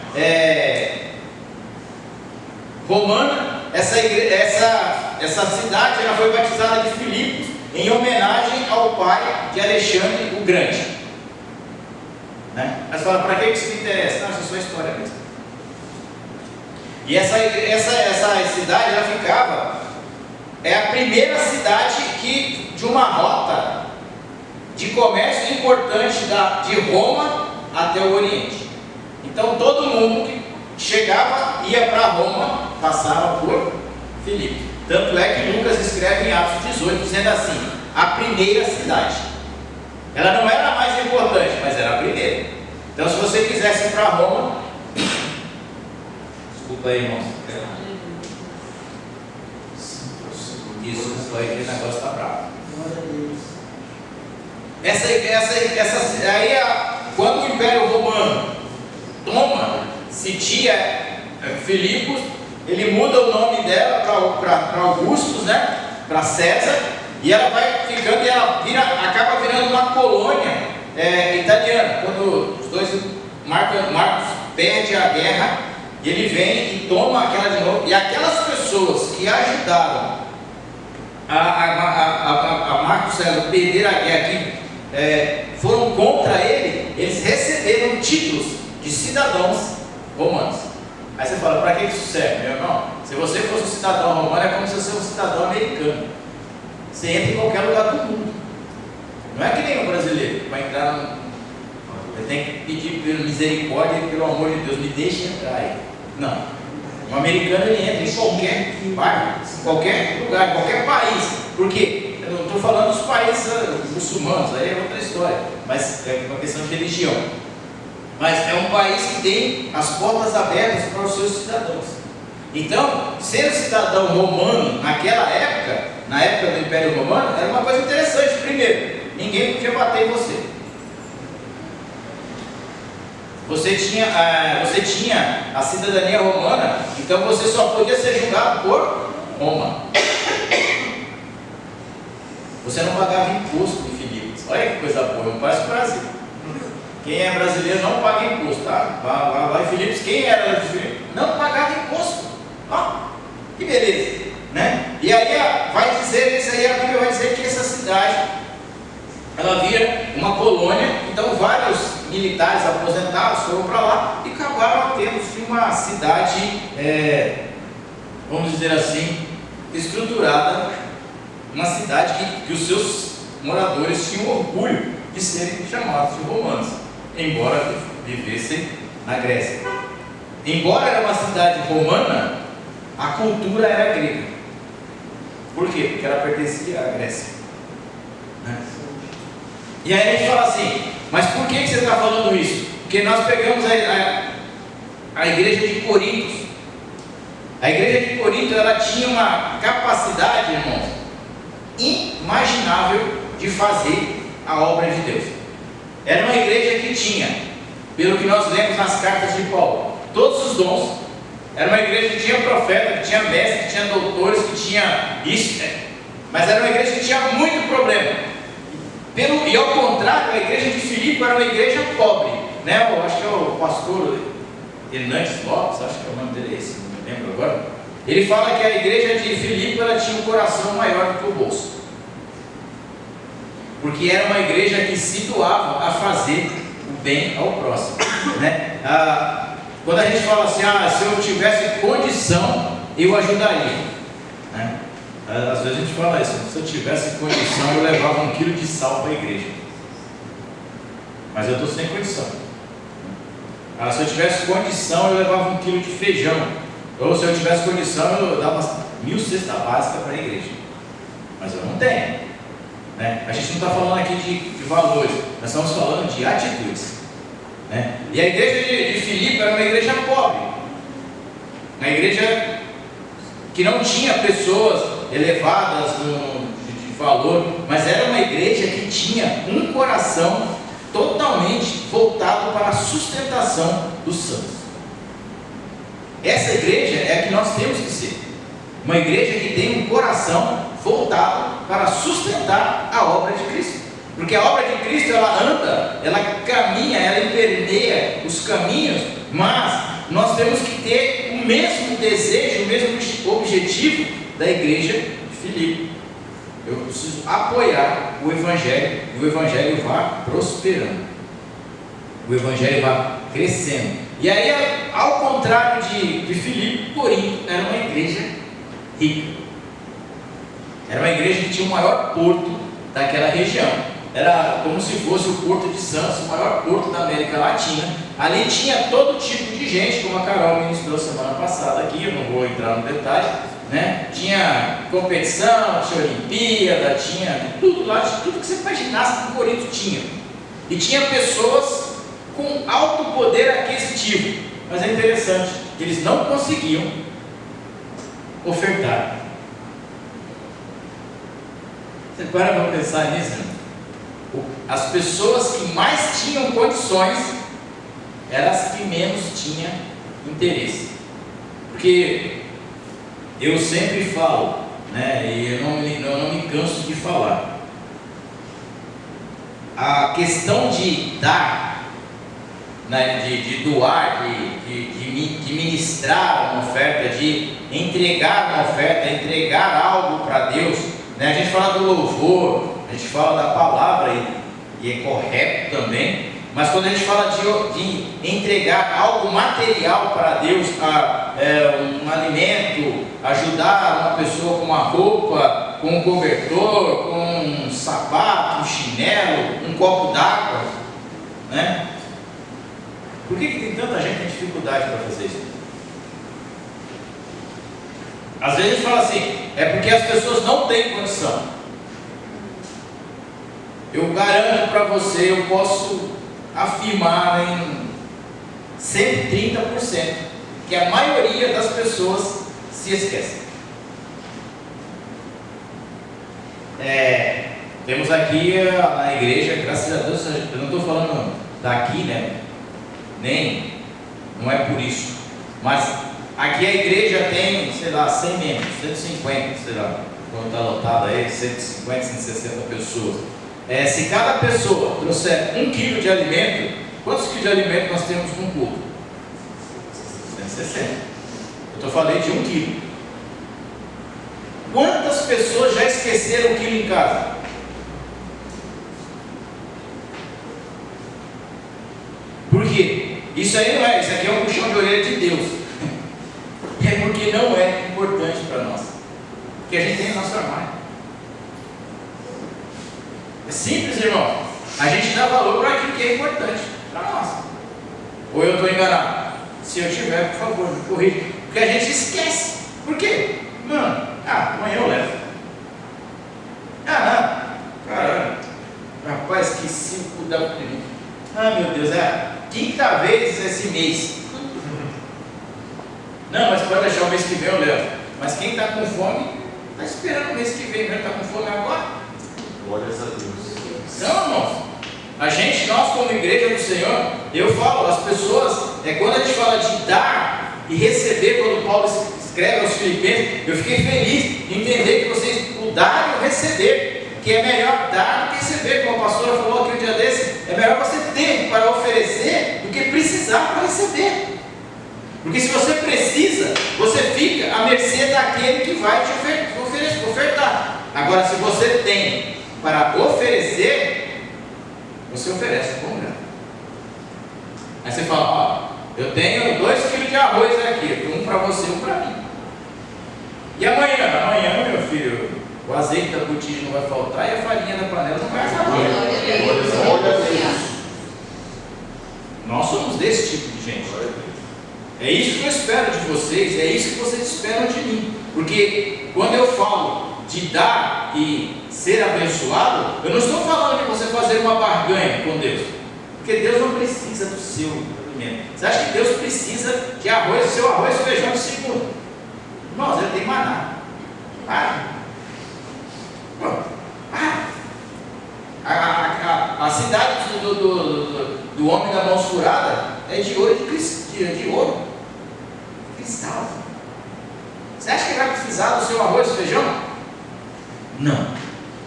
romana. Essa cidade ela foi batizada de Filipos em homenagem ao pai de Alexandre o Grande, né? Mas fala, para que isso me interessa? Não, isso é só história mesmo. E essa cidade ela ficava, é a primeira cidade de uma rota de comércio importante de Roma até o Oriente. Então todo mundo que chegava, ia para Roma, passava por Filipe. Tanto é que Lucas escreve em Atos 18, dizendo assim, a primeira cidade. Ela não era a mais importante, mas era a primeira. Então se você quisesse ir para Roma, desculpa aí, irmãos. Isso, desculpa aí, aquele negócio está bravo. Quando o Império Romano sitia Filipos, ele muda o nome dela para Augustus, né? Para César, e ela vai ficando, e ela acaba virando uma colônia italiana. Quando os dois, Marcos perde a guerra, e ele vem e toma aquela de novo, e aquelas pessoas que ajudaram a Marcos César perder a guerra, que foram contra ele, eles receberam títulos de cidadãos romanos. Aí você fala, para que isso serve, meu irmão? Se você fosse um cidadão romano, é como se você fosse um cidadão americano. Você entra em qualquer lugar do mundo. Não é que nem o brasileiro, para entrar no... Ele tem que pedir pela misericórdia e pelo amor de Deus, me deixe entrar aí. Não. Um americano, ele entra em qualquer bairro, em qualquer lugar, em qualquer país. Por quê? Eu não estou falando dos países muçulmanos, aí é outra história, mas é uma questão de religião. Mas é um país que tem as portas abertas para os seus cidadãos. Então, ser cidadão romano naquela época, na época do Império Romano, era uma coisa interessante. Primeiro, ninguém podia bater em você. Você tinha a cidadania romana, então você só podia ser julgado por Roma. Você não pagava imposto em Filipos. Olha que coisa boa, não parece o Brasil. Quem é brasileiro não paga imposto, tá? Lá em Filipos, quem era de Filipos? Não pagava imposto. Ó, que beleza, né? E aí vai dizer, isso aí a Bíblia vai dizer que essa cidade, ela vira uma colônia, então vários militares aposentados foram para lá e acabaram tendo uma cidade, vamos dizer assim, estruturada, uma cidade que os seus moradores tinham orgulho de serem chamados de romanos, embora vivessem na Grécia. Embora era uma cidade romana, a cultura era grega. Por quê? Porque ela pertencia à Grécia, né? E aí a gente fala assim, mas por que você está falando isso? Porque nós pegamos a igreja de Corinto. A igreja de Corinto, ela tinha uma capacidade, irmãos, inimaginável de fazer a obra de Deus. Era uma igreja que tinha, pelo que nós lemos nas cartas de Paulo, todos os dons. Era uma igreja que tinha profeta, que tinha mestre, que tinha doutores, que tinha isso, mas era uma igreja que tinha muito problema. E ao contrário, a igreja de Filipe era uma igreja pobre, né? Eu acho que é o pastor Hernandes Lopes, acho que é o nome dele esse, não me lembro agora. Ele fala que a igreja de Filipe, ela tinha um coração maior do que o bolso, porque era uma igreja que se doava a fazer o bem ao próximo, né? Quando a gente fala assim, se eu tivesse condição, eu ajudaria, né? Às vezes a gente fala isso, se eu tivesse condição, eu levava 1 quilo de sal para a igreja, mas eu estou sem condição. Se eu tivesse condição, eu levava 1 quilo de feijão, ou se eu tivesse condição, eu dava 1000 cestas básicas para a igreja, mas eu não tenho, né? A gente não está falando aqui de valores, nós estamos falando de atitudes, né? E a igreja de Filipe era uma igreja pobre, uma igreja que não tinha pessoas elevadas de valor, mas era uma igreja que tinha um coração totalmente voltado para a sustentação dos santos. Essa igreja é a que nós temos que ser, uma igreja que tem um coração voltado para sustentar a obra de Cristo, porque a obra de Cristo, ela anda, ela caminha, ela permeia os caminhos, mas nós temos que ter o mesmo desejo, o mesmo objetivo da igreja de Filipe. Eu preciso apoiar o Evangelho, e o Evangelho vá prosperando, o Evangelho vá crescendo. E aí, ao contrário de Filipe, Corinto era uma igreja rica, era uma igreja que tinha o maior porto daquela região. Era como se fosse o Porto de Santos, o maior porto da América Latina. Ali tinha todo tipo de gente, como a Carol ministrou semana passada aqui, eu não vou entrar no detalhe, né? Tinha competição, tinha Olimpíada, tinha tudo lá, tudo que você imaginasse que o Corinto tinha. E tinha pessoas com alto poder aquisitivo, mas é interessante, eles não conseguiam ofertar. Você para pensar nisso, né? As pessoas que mais tinham condições eram as que menos tinham interesse. Porque eu sempre falo, né, e eu não me canso de falar, a questão de dar, né, de doar, de ministrar uma oferta, de entregar uma oferta, entregar algo para Deus, né? A gente fala do louvor, a gente fala da palavra e é correto também, mas quando a gente fala de entregar algo material para Deus, um alimento, ajudar uma pessoa com uma roupa, com um cobertor, com um sapato, um chinelo, um copo d'água, né? Por que tem tanta gente que tem dificuldade para fazer isso? Às vezes a gente fala assim, é porque as pessoas não têm condição. Eu garanto para você, eu posso afirmar em 130% que a maioria das pessoas se esquecem. Temos aqui na igreja, graças a Deus, eu não estou falando daqui, né? Não é por isso, mas aqui a igreja tem, sei lá, 100 membros, 150, sei lá, quando está lotada aí, 150, 160 pessoas. Se cada pessoa trouxer 1 quilo de alimento, quantos quilos de alimento nós temos num culto? 160. Eu falei de 1 quilo. Quantas pessoas já esqueceram 1 quilo em casa? Por quê? Isso aí não é, isso aqui é um puxão de orelha de Deus. É porque não é importante para nós. Porque a gente tem o nosso armário. É simples, irmão. A gente dá valor para aquilo que é importante para nós. Ou eu estou enganado? Se eu tiver, por favor, me corrija. Porque a gente esquece. Por quê? Mano, amanhã eu levo. Não. Caramba. Rapaz, esqueci o cu da primeira. Meu Deus, é a quinta vez esse mês. Não, mas pode deixar o mês que vem eu levo. Mas quem está com fome, está esperando o mês que vem, não está com fome agora. Glórias a Deus. Não, irmãos. Nós como igreja do Senhor, eu falo, as pessoas, quando a gente fala de dar e receber, quando Paulo escreve aos Filipenses, eu fiquei feliz de entender que vocês, o dar e o receber, que é melhor dar do que receber, como a pastora falou aqui um dia desse, é melhor você ter para oferecer do que precisar para receber. Porque se você precisa, você fica à mercê daquele que vai te ofertar. Agora, se você tem para oferecer, você oferece com grana. Aí você fala, eu tenho 2 quilos de arroz aqui, um para você e um para mim. E amanhã, meu filho, o azeite da botija não vai faltar e a farinha da panela não vai acabar. Nós somos desse tipo de gente. É isso que eu espero de vocês, é isso que vocês esperam de mim. Porque quando eu falo de dar e ser abençoado, eu não estou falando de você fazer uma barganha com Deus. Porque Deus não precisa do seu alimento. Você acha que Deus precisa de arroz, seu arroz e feijão de segunda? Irmãos, ele tem maná. Para. A cidade do homem da mão furada é de ouro de ouro. Cristal. Você acha que ele vai precisar do seu arroz e feijão? Não.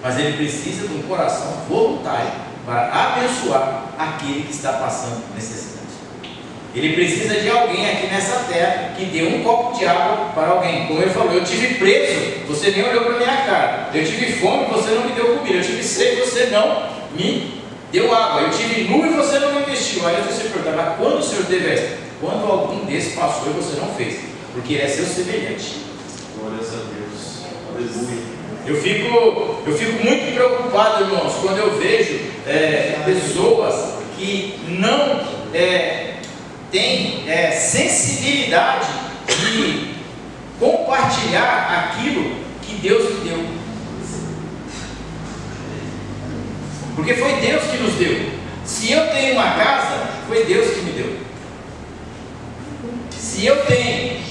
Mas ele precisa de um coração voluntário para abençoar aquele que está passando necessidade. Ele precisa de alguém aqui nessa terra que dê um copo de água para alguém. Como ele falou, eu tive preso, você nem olhou para minha cara. Eu tive fome, você não me deu comida. Eu tive sede, você não me deu água. Eu tive nu e você não me investiu. Aí você pergunta, mas quando o Senhor teve essa? Quando algum desses passou e você não fez, porque ele é seu semelhante. Glórias a Deus. Aleluia. Eu fico muito preocupado, irmãos, quando eu vejo pessoas que não têm sensibilidade de compartilhar aquilo que Deus me deu. Porque foi Deus que nos deu. Se eu tenho uma casa, foi Deus que me deu. Se eu tenho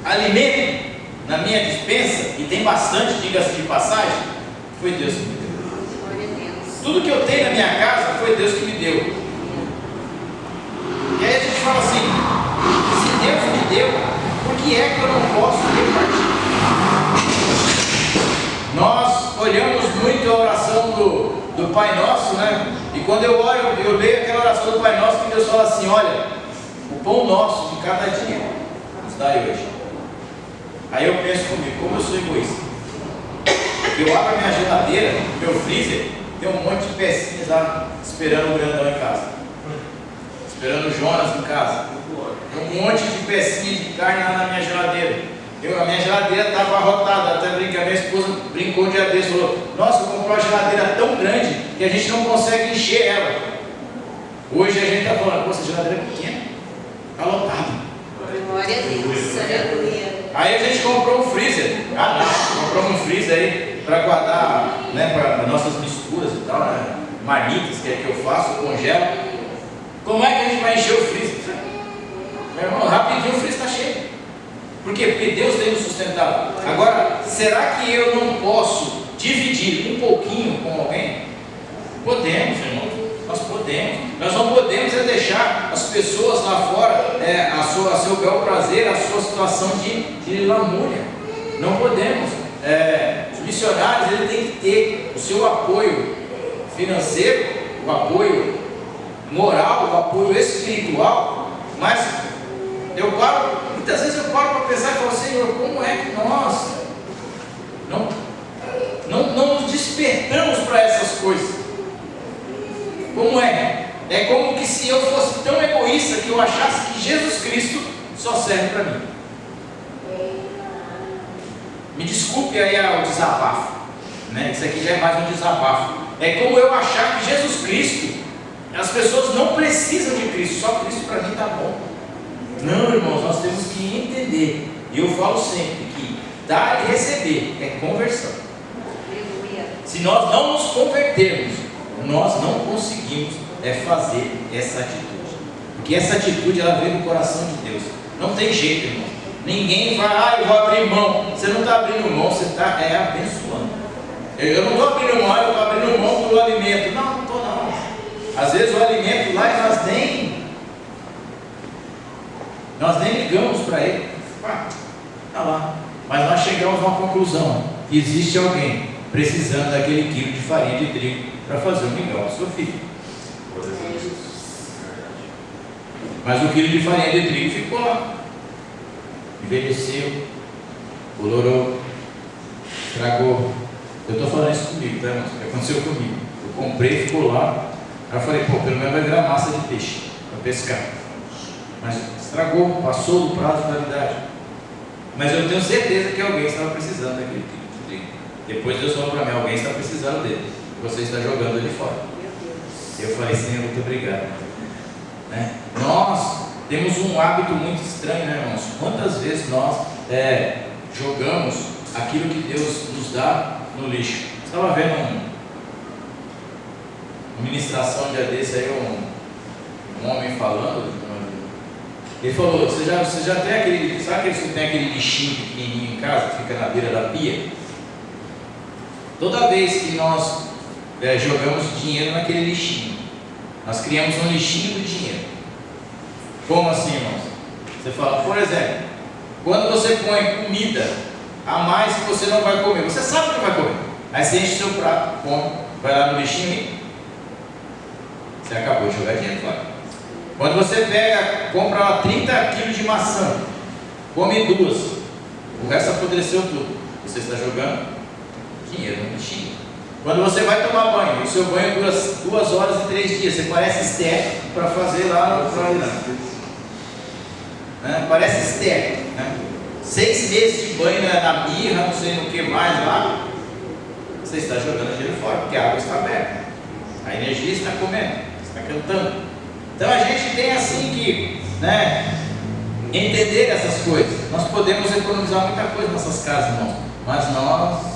alimento na minha despensa, e tem bastante, diga-se de passagem, foi Deus que me deu. Tudo que eu tenho na minha casa foi Deus que me deu. E aí a gente fala assim, se Deus me deu, por que é que eu não posso repartir? Nós olhamos muito a oração do Pai Nosso, né? E quando eu leio aquela oração do Pai Nosso, que Deus fala assim, olha, o pão nosso de cada dia nos dai hoje. Aí eu penso comigo, como eu sou egoísta. Eu abro a minha geladeira, meu freezer, tem um monte de pecinhas lá esperando o grandão em casa, esperando o Jonas em casa. Tem um monte de pecinhas de carne lá na minha geladeira. A minha geladeira estava arrotada, até brincar. Minha esposa brincou de dia desse, falou: nossa, comprou uma geladeira tão grande que a gente não consegue encher ela. Hoje a gente está falando: pô, essa geladeira é pequena, está lotada. Glória a Deus, aleluia. Aí a gente comprou um freezer. Compramos um freezer aí para guardar, né, para nossas misturas e tal, né, marmitas que eu faço, congelo. Como é que a gente vai encher o freezer? Meu irmão, rapidinho o freezer está cheio. Por quê? Porque Deus tem nos sustentado. Agora, será que eu não posso dividir um pouquinho com alguém? Podemos, irmão. Nós podemos. Nós não podemos deixar as pessoas lá fora a seu bel prazer, a sua situação de lamúria. Não podemos. Os missionários, eles têm que ter o seu apoio financeiro, o apoio moral, o apoio espiritual. Mas muitas vezes eu paro para pensar e falo: Senhor, como é que nós não nos despertamos para essas coisas? Como é? É como que se eu fosse tão egoísta que eu achasse que Jesus Cristo só serve para mim. Me desculpe aí o desabafo, né? Isso aqui já é mais um desabafo. É como eu achar que Jesus Cristo, as pessoas não precisam de Cristo, só Cristo para mim está bom. Não, irmãos, nós temos que entender, e eu falo sempre que dar e receber é conversão. Se nós não nos convertermos, nós não conseguimos fazer essa atitude, porque essa atitude ela vem do coração de Deus. Não tem jeito, irmão. Ninguém vai: eu vou abrir mão. Você não está abrindo mão, você está abençoando. Eu não estou abrindo mão, eu estou abrindo mão pelo alimento. Não estou não. Às vezes o alimento lá nós nem ligamos para ele. Está lá. Mas nós chegamos a uma conclusão: existe alguém precisando daquele quilo de farinha de trigo para fazer o mingau do seu filho. Mas o quilo de farinha de trigo ficou lá, envelheceu, colorou, estragou. Eu estou falando isso comigo, tá, irmão? O que aconteceu comigo? Eu comprei, ficou lá. Aí eu falei: pô, pelo menos vai virar massa de peixe para pescar. Mas estragou, passou do prazo de validade. Mas eu tenho certeza que alguém estava precisando daquele quilo de trigo. Depois Deus falou para mim: alguém está precisando dele, você está jogando ele fora. Eu falei: Senhor, muito obrigado. Né? Nós temos um hábito muito estranho, né, irmãos? Quantas vezes nós jogamos aquilo que Deus nos dá no lixo? Estava vendo uma ministração um dia desse aí, um homem falando. Ele falou: você já tem aquele, sabe que você tem aquele lixinho pequenininho em casa que fica na beira da pia? Toda vez que nós jogamos dinheiro naquele lixinho, nós criamos um lixinho do dinheiro. Como assim, irmãos? Você fala, por exemplo, quando você põe comida a mais que você não vai comer, você sabe que não vai comer, aí você enche o seu prato, come, vai lá no lixinho e você acabou de jogar dinheiro fora. Quando você compra lá 30 quilos de maçã, come 2, o resto apodreceu tudo, você está jogando dinheiro no lixinho. Quando você vai tomar banho, o seu banho dura 2 horas e 3 dias, você parece Esther para fazer lá no parece Esther, né? 6 meses de banho na mirra, não sei no que mais lá, você está jogando dinheiro fora, porque a água está aberta, a energia está comendo, está cantando. Então a gente tem assim que, né, entender essas coisas. Nós podemos economizar muita coisa nas nossas casas, irmãos, mas nós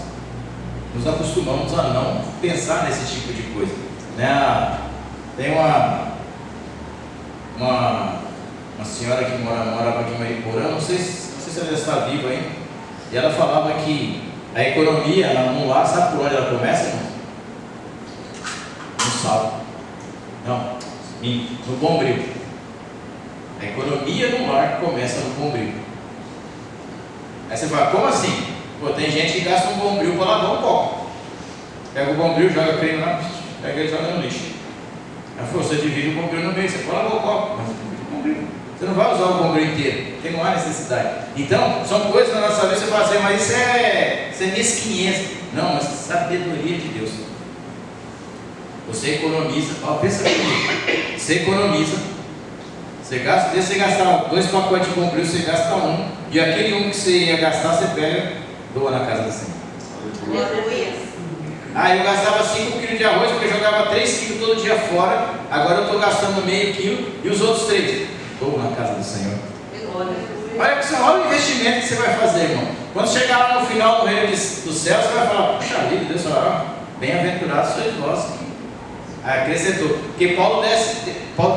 nos acostumamos a não pensar nesse tipo de coisa, né? Tem uma senhora que morava aqui em Mariporã, não sei se ela está viva ainda, e ela falava que a economia no lar, sabe por onde ela começa, irmão? No sal. Não, no bombril. A economia no lar começa no bombril. Aí você fala: como assim? Pô, tem gente que gasta um bombril para lavar um copo. Pega o bombril, joga creme lá, pega e joga no lixo. Aí você divide o bombril no meio, você pode lavar o copo, mas você divide o bombril. Você não vai usar o bombril inteiro, porque não há necessidade. Então, são coisas na nossa vida que você fala assim: mas isso é mesquinhez. Não, mas sabedoria de Deus. Você economiza, pensa comigo, você economiza, você gasta, desde você gastar 2 pacotes de bombril, você gasta 1, e aquele 1 que você ia gastar, você pega, doa na casa do Senhor. Aleluia. Eu gastava 5 quilos de arroz, porque eu jogava 3 quilos todo dia fora, agora eu estou gastando meio quilo, e os outros 3, doa na casa do Senhor. Olha o investimento que você vai fazer, irmão. Quando chegar lá no final do reino do céu, você vai falar, puxa vida, Deus fala, bem-aventurados sois vós. Acrescentou. Porque Paulo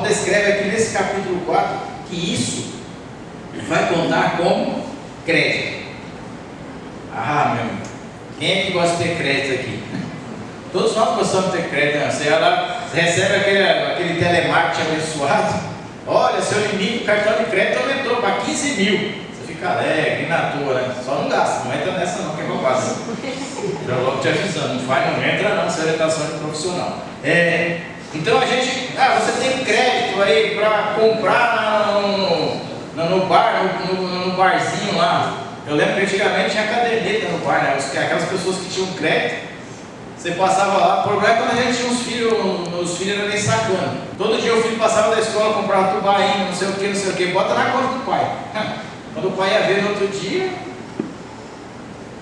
descreve aqui nesse capítulo 4 que isso vai contar como crédito. Meu irmão, quem é que gosta de ter crédito aqui? Todos nós gostamos de ter crédito, né? Você recebe aquele telemarketing abençoado. Olha, seu limite do cartão de crédito aumentou para 15 mil. Você fica alegre, na toa, né? Só não gasta, não entra nessa não, que é roubada. Já logo te avisando, não entra não, isso é orientação de profissional. Então a gente, você tem crédito aí para comprar no bar, no barzinho lá. Eu lembro que antigamente tinha caderneta no bar, né? Aquelas pessoas que tinham crédito, você passava lá. O problema é quando a gente tinha os filhos eram nem sacando. Todo dia o filho passava da escola, comprava tubaína, não sei o que, bota na conta do pai. Quando o pai ia ver no outro dia,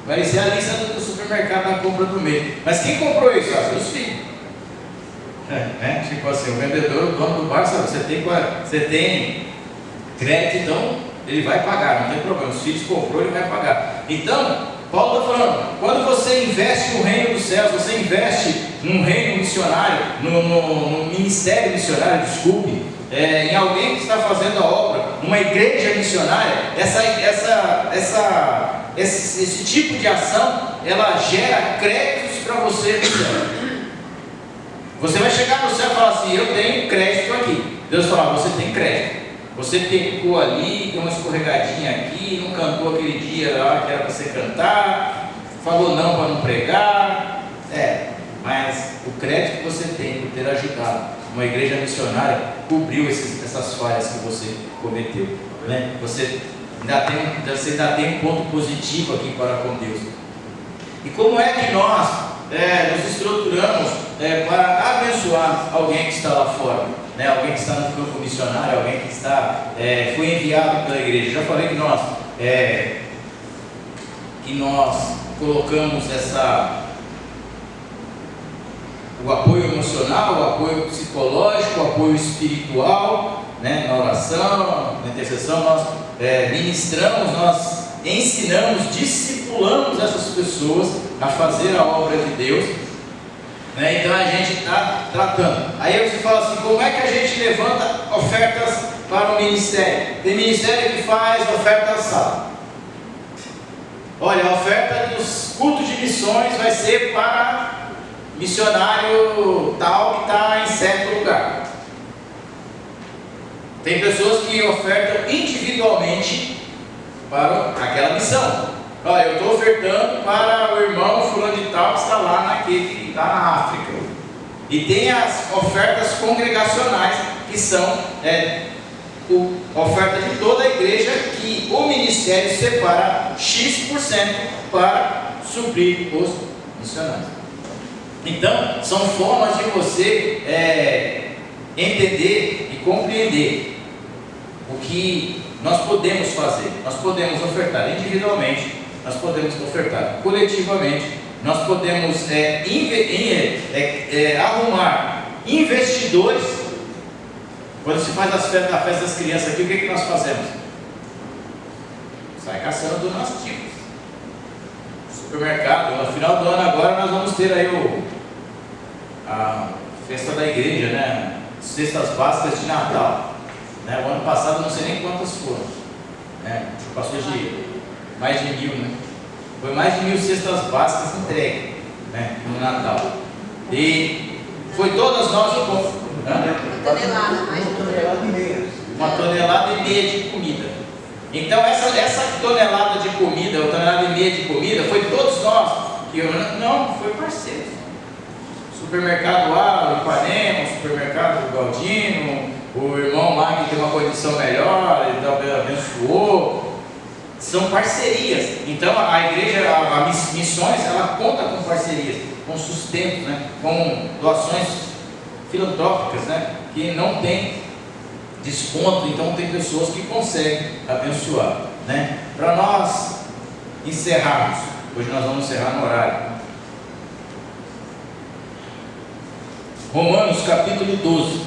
parecia a lista do supermercado na compra do mês. Mas quem comprou isso? Os filhos. Tipo assim, o vendedor, o dono do bar, sabe, você tem crédito, então ele vai pagar, não tem problema. Os filhos comprou, ele vai pagar. Então, Paulo está falando, quando você investe no reino dos céus, você investe num reino missionário, no ministério missionário, em alguém que está fazendo a obra, numa igreja missionária, esse tipo de ação, ela gera créditos para você no céu. Você vai chegar no céu e falar assim, eu tenho crédito aqui. Deus fala, você tem crédito. Você pecou ali, deu uma escorregadinha aqui, não cantou aquele dia lá que era para você cantar, falou não para não pregar. Mas o crédito que você tem por ter ajudado uma igreja missionária cobriu essas falhas que você cometeu. Né? Você ainda tem um ponto positivo aqui para com Deus. E como é que nós nos estruturamos para abençoar alguém que está lá fora? Né, alguém que está no campo missionário, alguém que foi enviado pela igreja. Já falei que nós colocamos o apoio emocional, o apoio psicológico, o apoio espiritual, né, na oração, na intercessão. Nós ministramos, nós ensinamos, discipulamos essas pessoas a fazer a obra de Deus. Então a gente está tratando. Aí você fala assim, como é que a gente levanta ofertas para o ministério? Tem ministério que faz oferta assada. Olha, a oferta dos cultos de missões vai ser para missionário tal que está em certo lugar. Tem pessoas que ofertam individualmente para aquela missão. Olha, eu estou ofertando para o irmão fulano de tal que está lá que está na África. E tem as ofertas congregacionais, que são oferta de toda a igreja, que o ministério separa X% para suprir os missionários. Então, são formas de você entender e compreender o que nós podemos fazer. Nós podemos ofertar individualmente, nós podemos ofertar coletivamente, nós podemos arrumar investidores. Quando se faz a festa das crianças aqui, o que nós fazemos? Sai caçando donativos. Supermercado, no final do ano agora nós vamos ter aí a festa da igreja, né? Cestas básicas de Natal. Né? O ano passado não sei nem quantas foram. Né? Passou de mais de 1000, né? Foi mais de 1000 cestas básicas entregues, né? No Natal. E foi todas nós o povo. Uma tonelada e meia de comida. Então essa tonelada de comida, ou tonelada e meia de comida, foi todos nós. Não, foi parceiros. Supermercado A, o Ipanema, o supermercado do Galdino, o irmão lá que tem uma condição melhor, ele também abençoou. São parcerias. Então a igreja, a missões, ela conta com parcerias, com sustento, né? Com doações filantrópicas, né? Que não tem desconto, então tem pessoas que conseguem abençoar, né? Para nós encerrarmos, hoje nós vamos encerrar no horário. Romanos capítulo 12.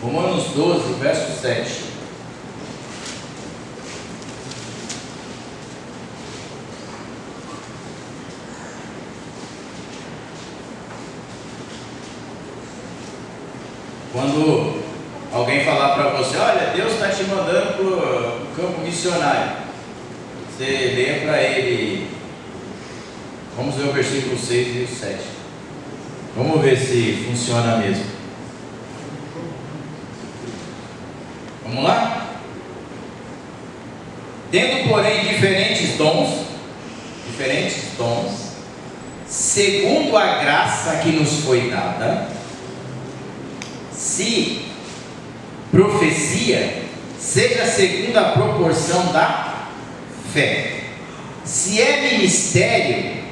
Romanos 12, verso 7. Quando alguém falar para você, olha, Deus está te mandando para o campo missionário, você lê para ele, vamos ver o versículo 6 e o 7. Vamos ver se funciona mesmo. Vamos lá? Tendo, porém, diferentes dons, segundo a graça que nos foi dada, se profecia, seja segundo a proporção da fé. Se é ministério,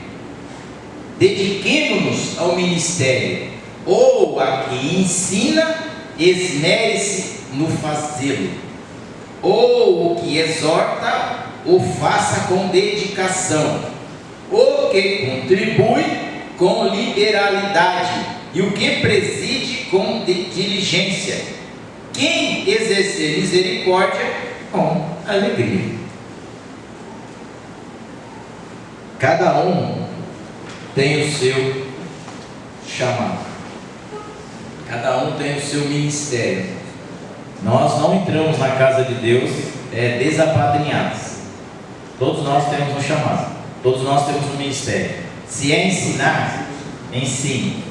dediquemo-nos ao ministério, ou a que ensina, esmere-se no fazê-lo, ou o que exorta, o faça com dedicação, o que contribui com liberalidade, e o que preside com diligência. Quem exercer misericórdia, com alegria. Cada um tem o seu chamado, cada um tem o seu ministério. Nós não entramos na casa de Deus desapadrinhados. Todos nós temos um chamado, todos nós temos um ministério. Se é ensinar, ensine.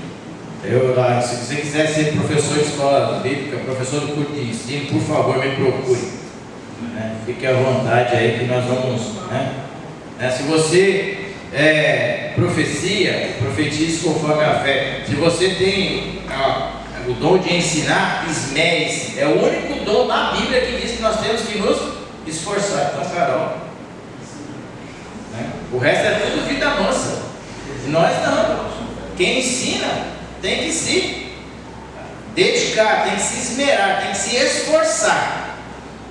Se você quiser ser professor de escola bíblica, professor do curso de ensino, por favor, me procure, né? Fique à vontade aí que nós vamos, né? Se você profetize conforme a fé. Se você tem o dom de ensinar, esmere-se. É o único dom na Bíblia que diz que nós temos que nos esforçar. Então, Carol, né? O resto é tudo vida mansa. E nós não. Quem ensina tem que se dedicar, tem que se esmerar, tem que se esforçar.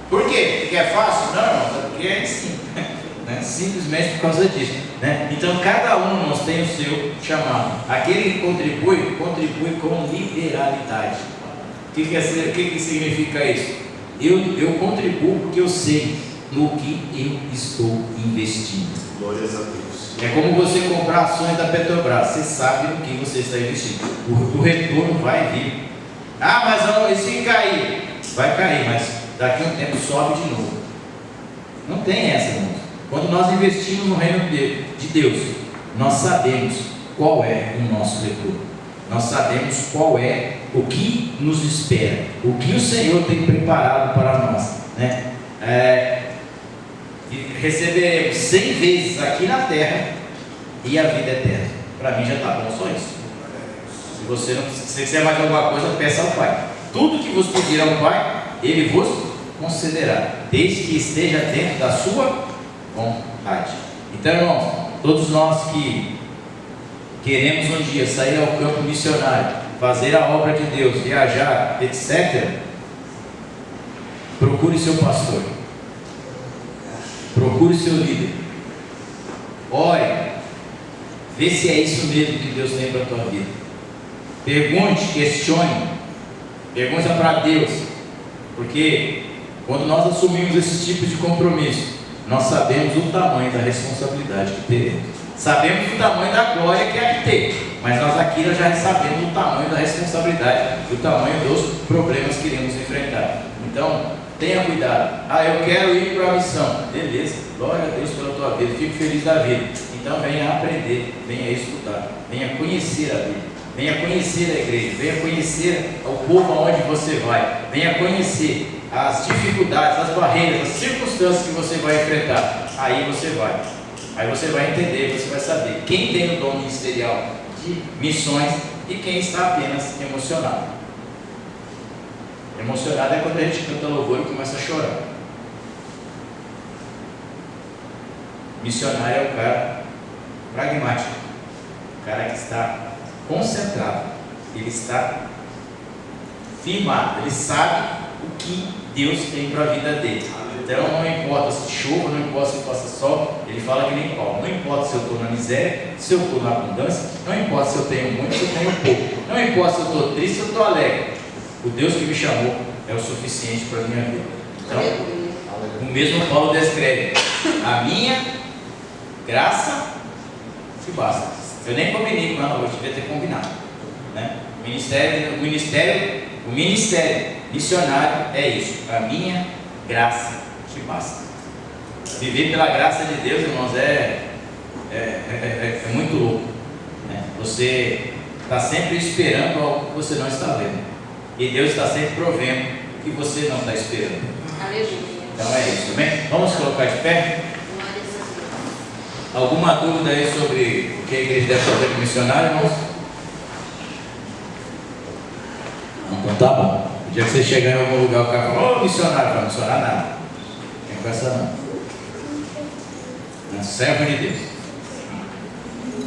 Por quê? Porque é fácil? Não, porque é ensino. Simplesmente por causa disso, né? Então cada um de nós tem o seu chamado. Aquele que contribui com liberalidade. O que significa isso? Eu contribuo porque eu sei no que eu estou investindo. Glórias a Deus. É como você comprar ações da Petrobras, você sabe no que você está investindo. O retorno vai vir. Mas e se cair? Vai cair, mas daqui a um tempo sobe de novo. Não tem essa, irmãos. Quando nós investimos no reino de Deus, nós sabemos qual é o nosso retorno. Nós sabemos qual é o que nos espera, o que o Senhor tem preparado para nós, né? Receberemos 100 vezes aqui na terra e a vida eterna. Para mim já está bom só isso. Se você quiser mais alguma coisa, peça ao Pai. Tudo que vos pedir ao Pai, Ele vos concederá, desde que esteja dentro da sua vontade. Então, irmãos, todos nós que queremos um dia sair ao campo missionário, fazer a obra de Deus, viajar, etc., procure seu pastor, procure seu líder, ore, vê se é isso mesmo que Deus tem para a tua vida. Pergunte, questione, pergunta para Deus, porque quando nós assumimos esse tipo de compromisso, nós sabemos o tamanho da responsabilidade que teremos. Sabemos o tamanho da glória que há de ter, mas nós aqui já sabemos o tamanho da responsabilidade, o tamanho dos problemas que iremos enfrentar. Então, tenha cuidado. Eu quero ir para a missão. Beleza, glória a Deus pela tua vida, fico feliz da vida. Então venha aprender, venha estudar, venha conhecer a Bíblia, venha conhecer a igreja, venha conhecer o povo aonde você vai, venha conhecer as dificuldades, as barreiras, as circunstâncias que você vai enfrentar. Aí você vai entender, você vai saber quem tem o dom ministerial de missões e quem está apenas emocionado. Emocionado é quando a gente canta louvor e começa a chorar. Missionário é o cara pragmático, o cara que está concentrado, ele está firmado, ele sabe o que Deus tem para a vida dele. Então não importa se chova, não importa se faça sol, ele fala que nem Paulo, não importa se eu estou na miséria, se eu estou na abundância, não importa se eu tenho muito, se eu tenho pouco, não importa se eu estou triste, se eu estou alegre, o Deus que me chamou é o suficiente para a minha vida. Então, o mesmo Paulo descreve: a minha graça te basta. Eu nem combinei com ela, eu devia ter combinado, né? O ministério missionário é isso: a minha graça te basta. Viver pela graça de Deus, irmãos, é muito louco, né? Você está sempre esperando algo que você não está vendo, e Deus está sempre provendo o que você não está esperando. Aleluia. Então é isso, amém? Vamos colocar de pé? Glórias a Deus. Alguma dúvida aí sobre o que a igreja deve fazer com o missionário, irmãos? Então tá bom. O dia que você chegar em algum lugar, o cara fala: ô missionário, para missionar nada. Não tem essa não. É servo de Deus.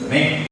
Amém?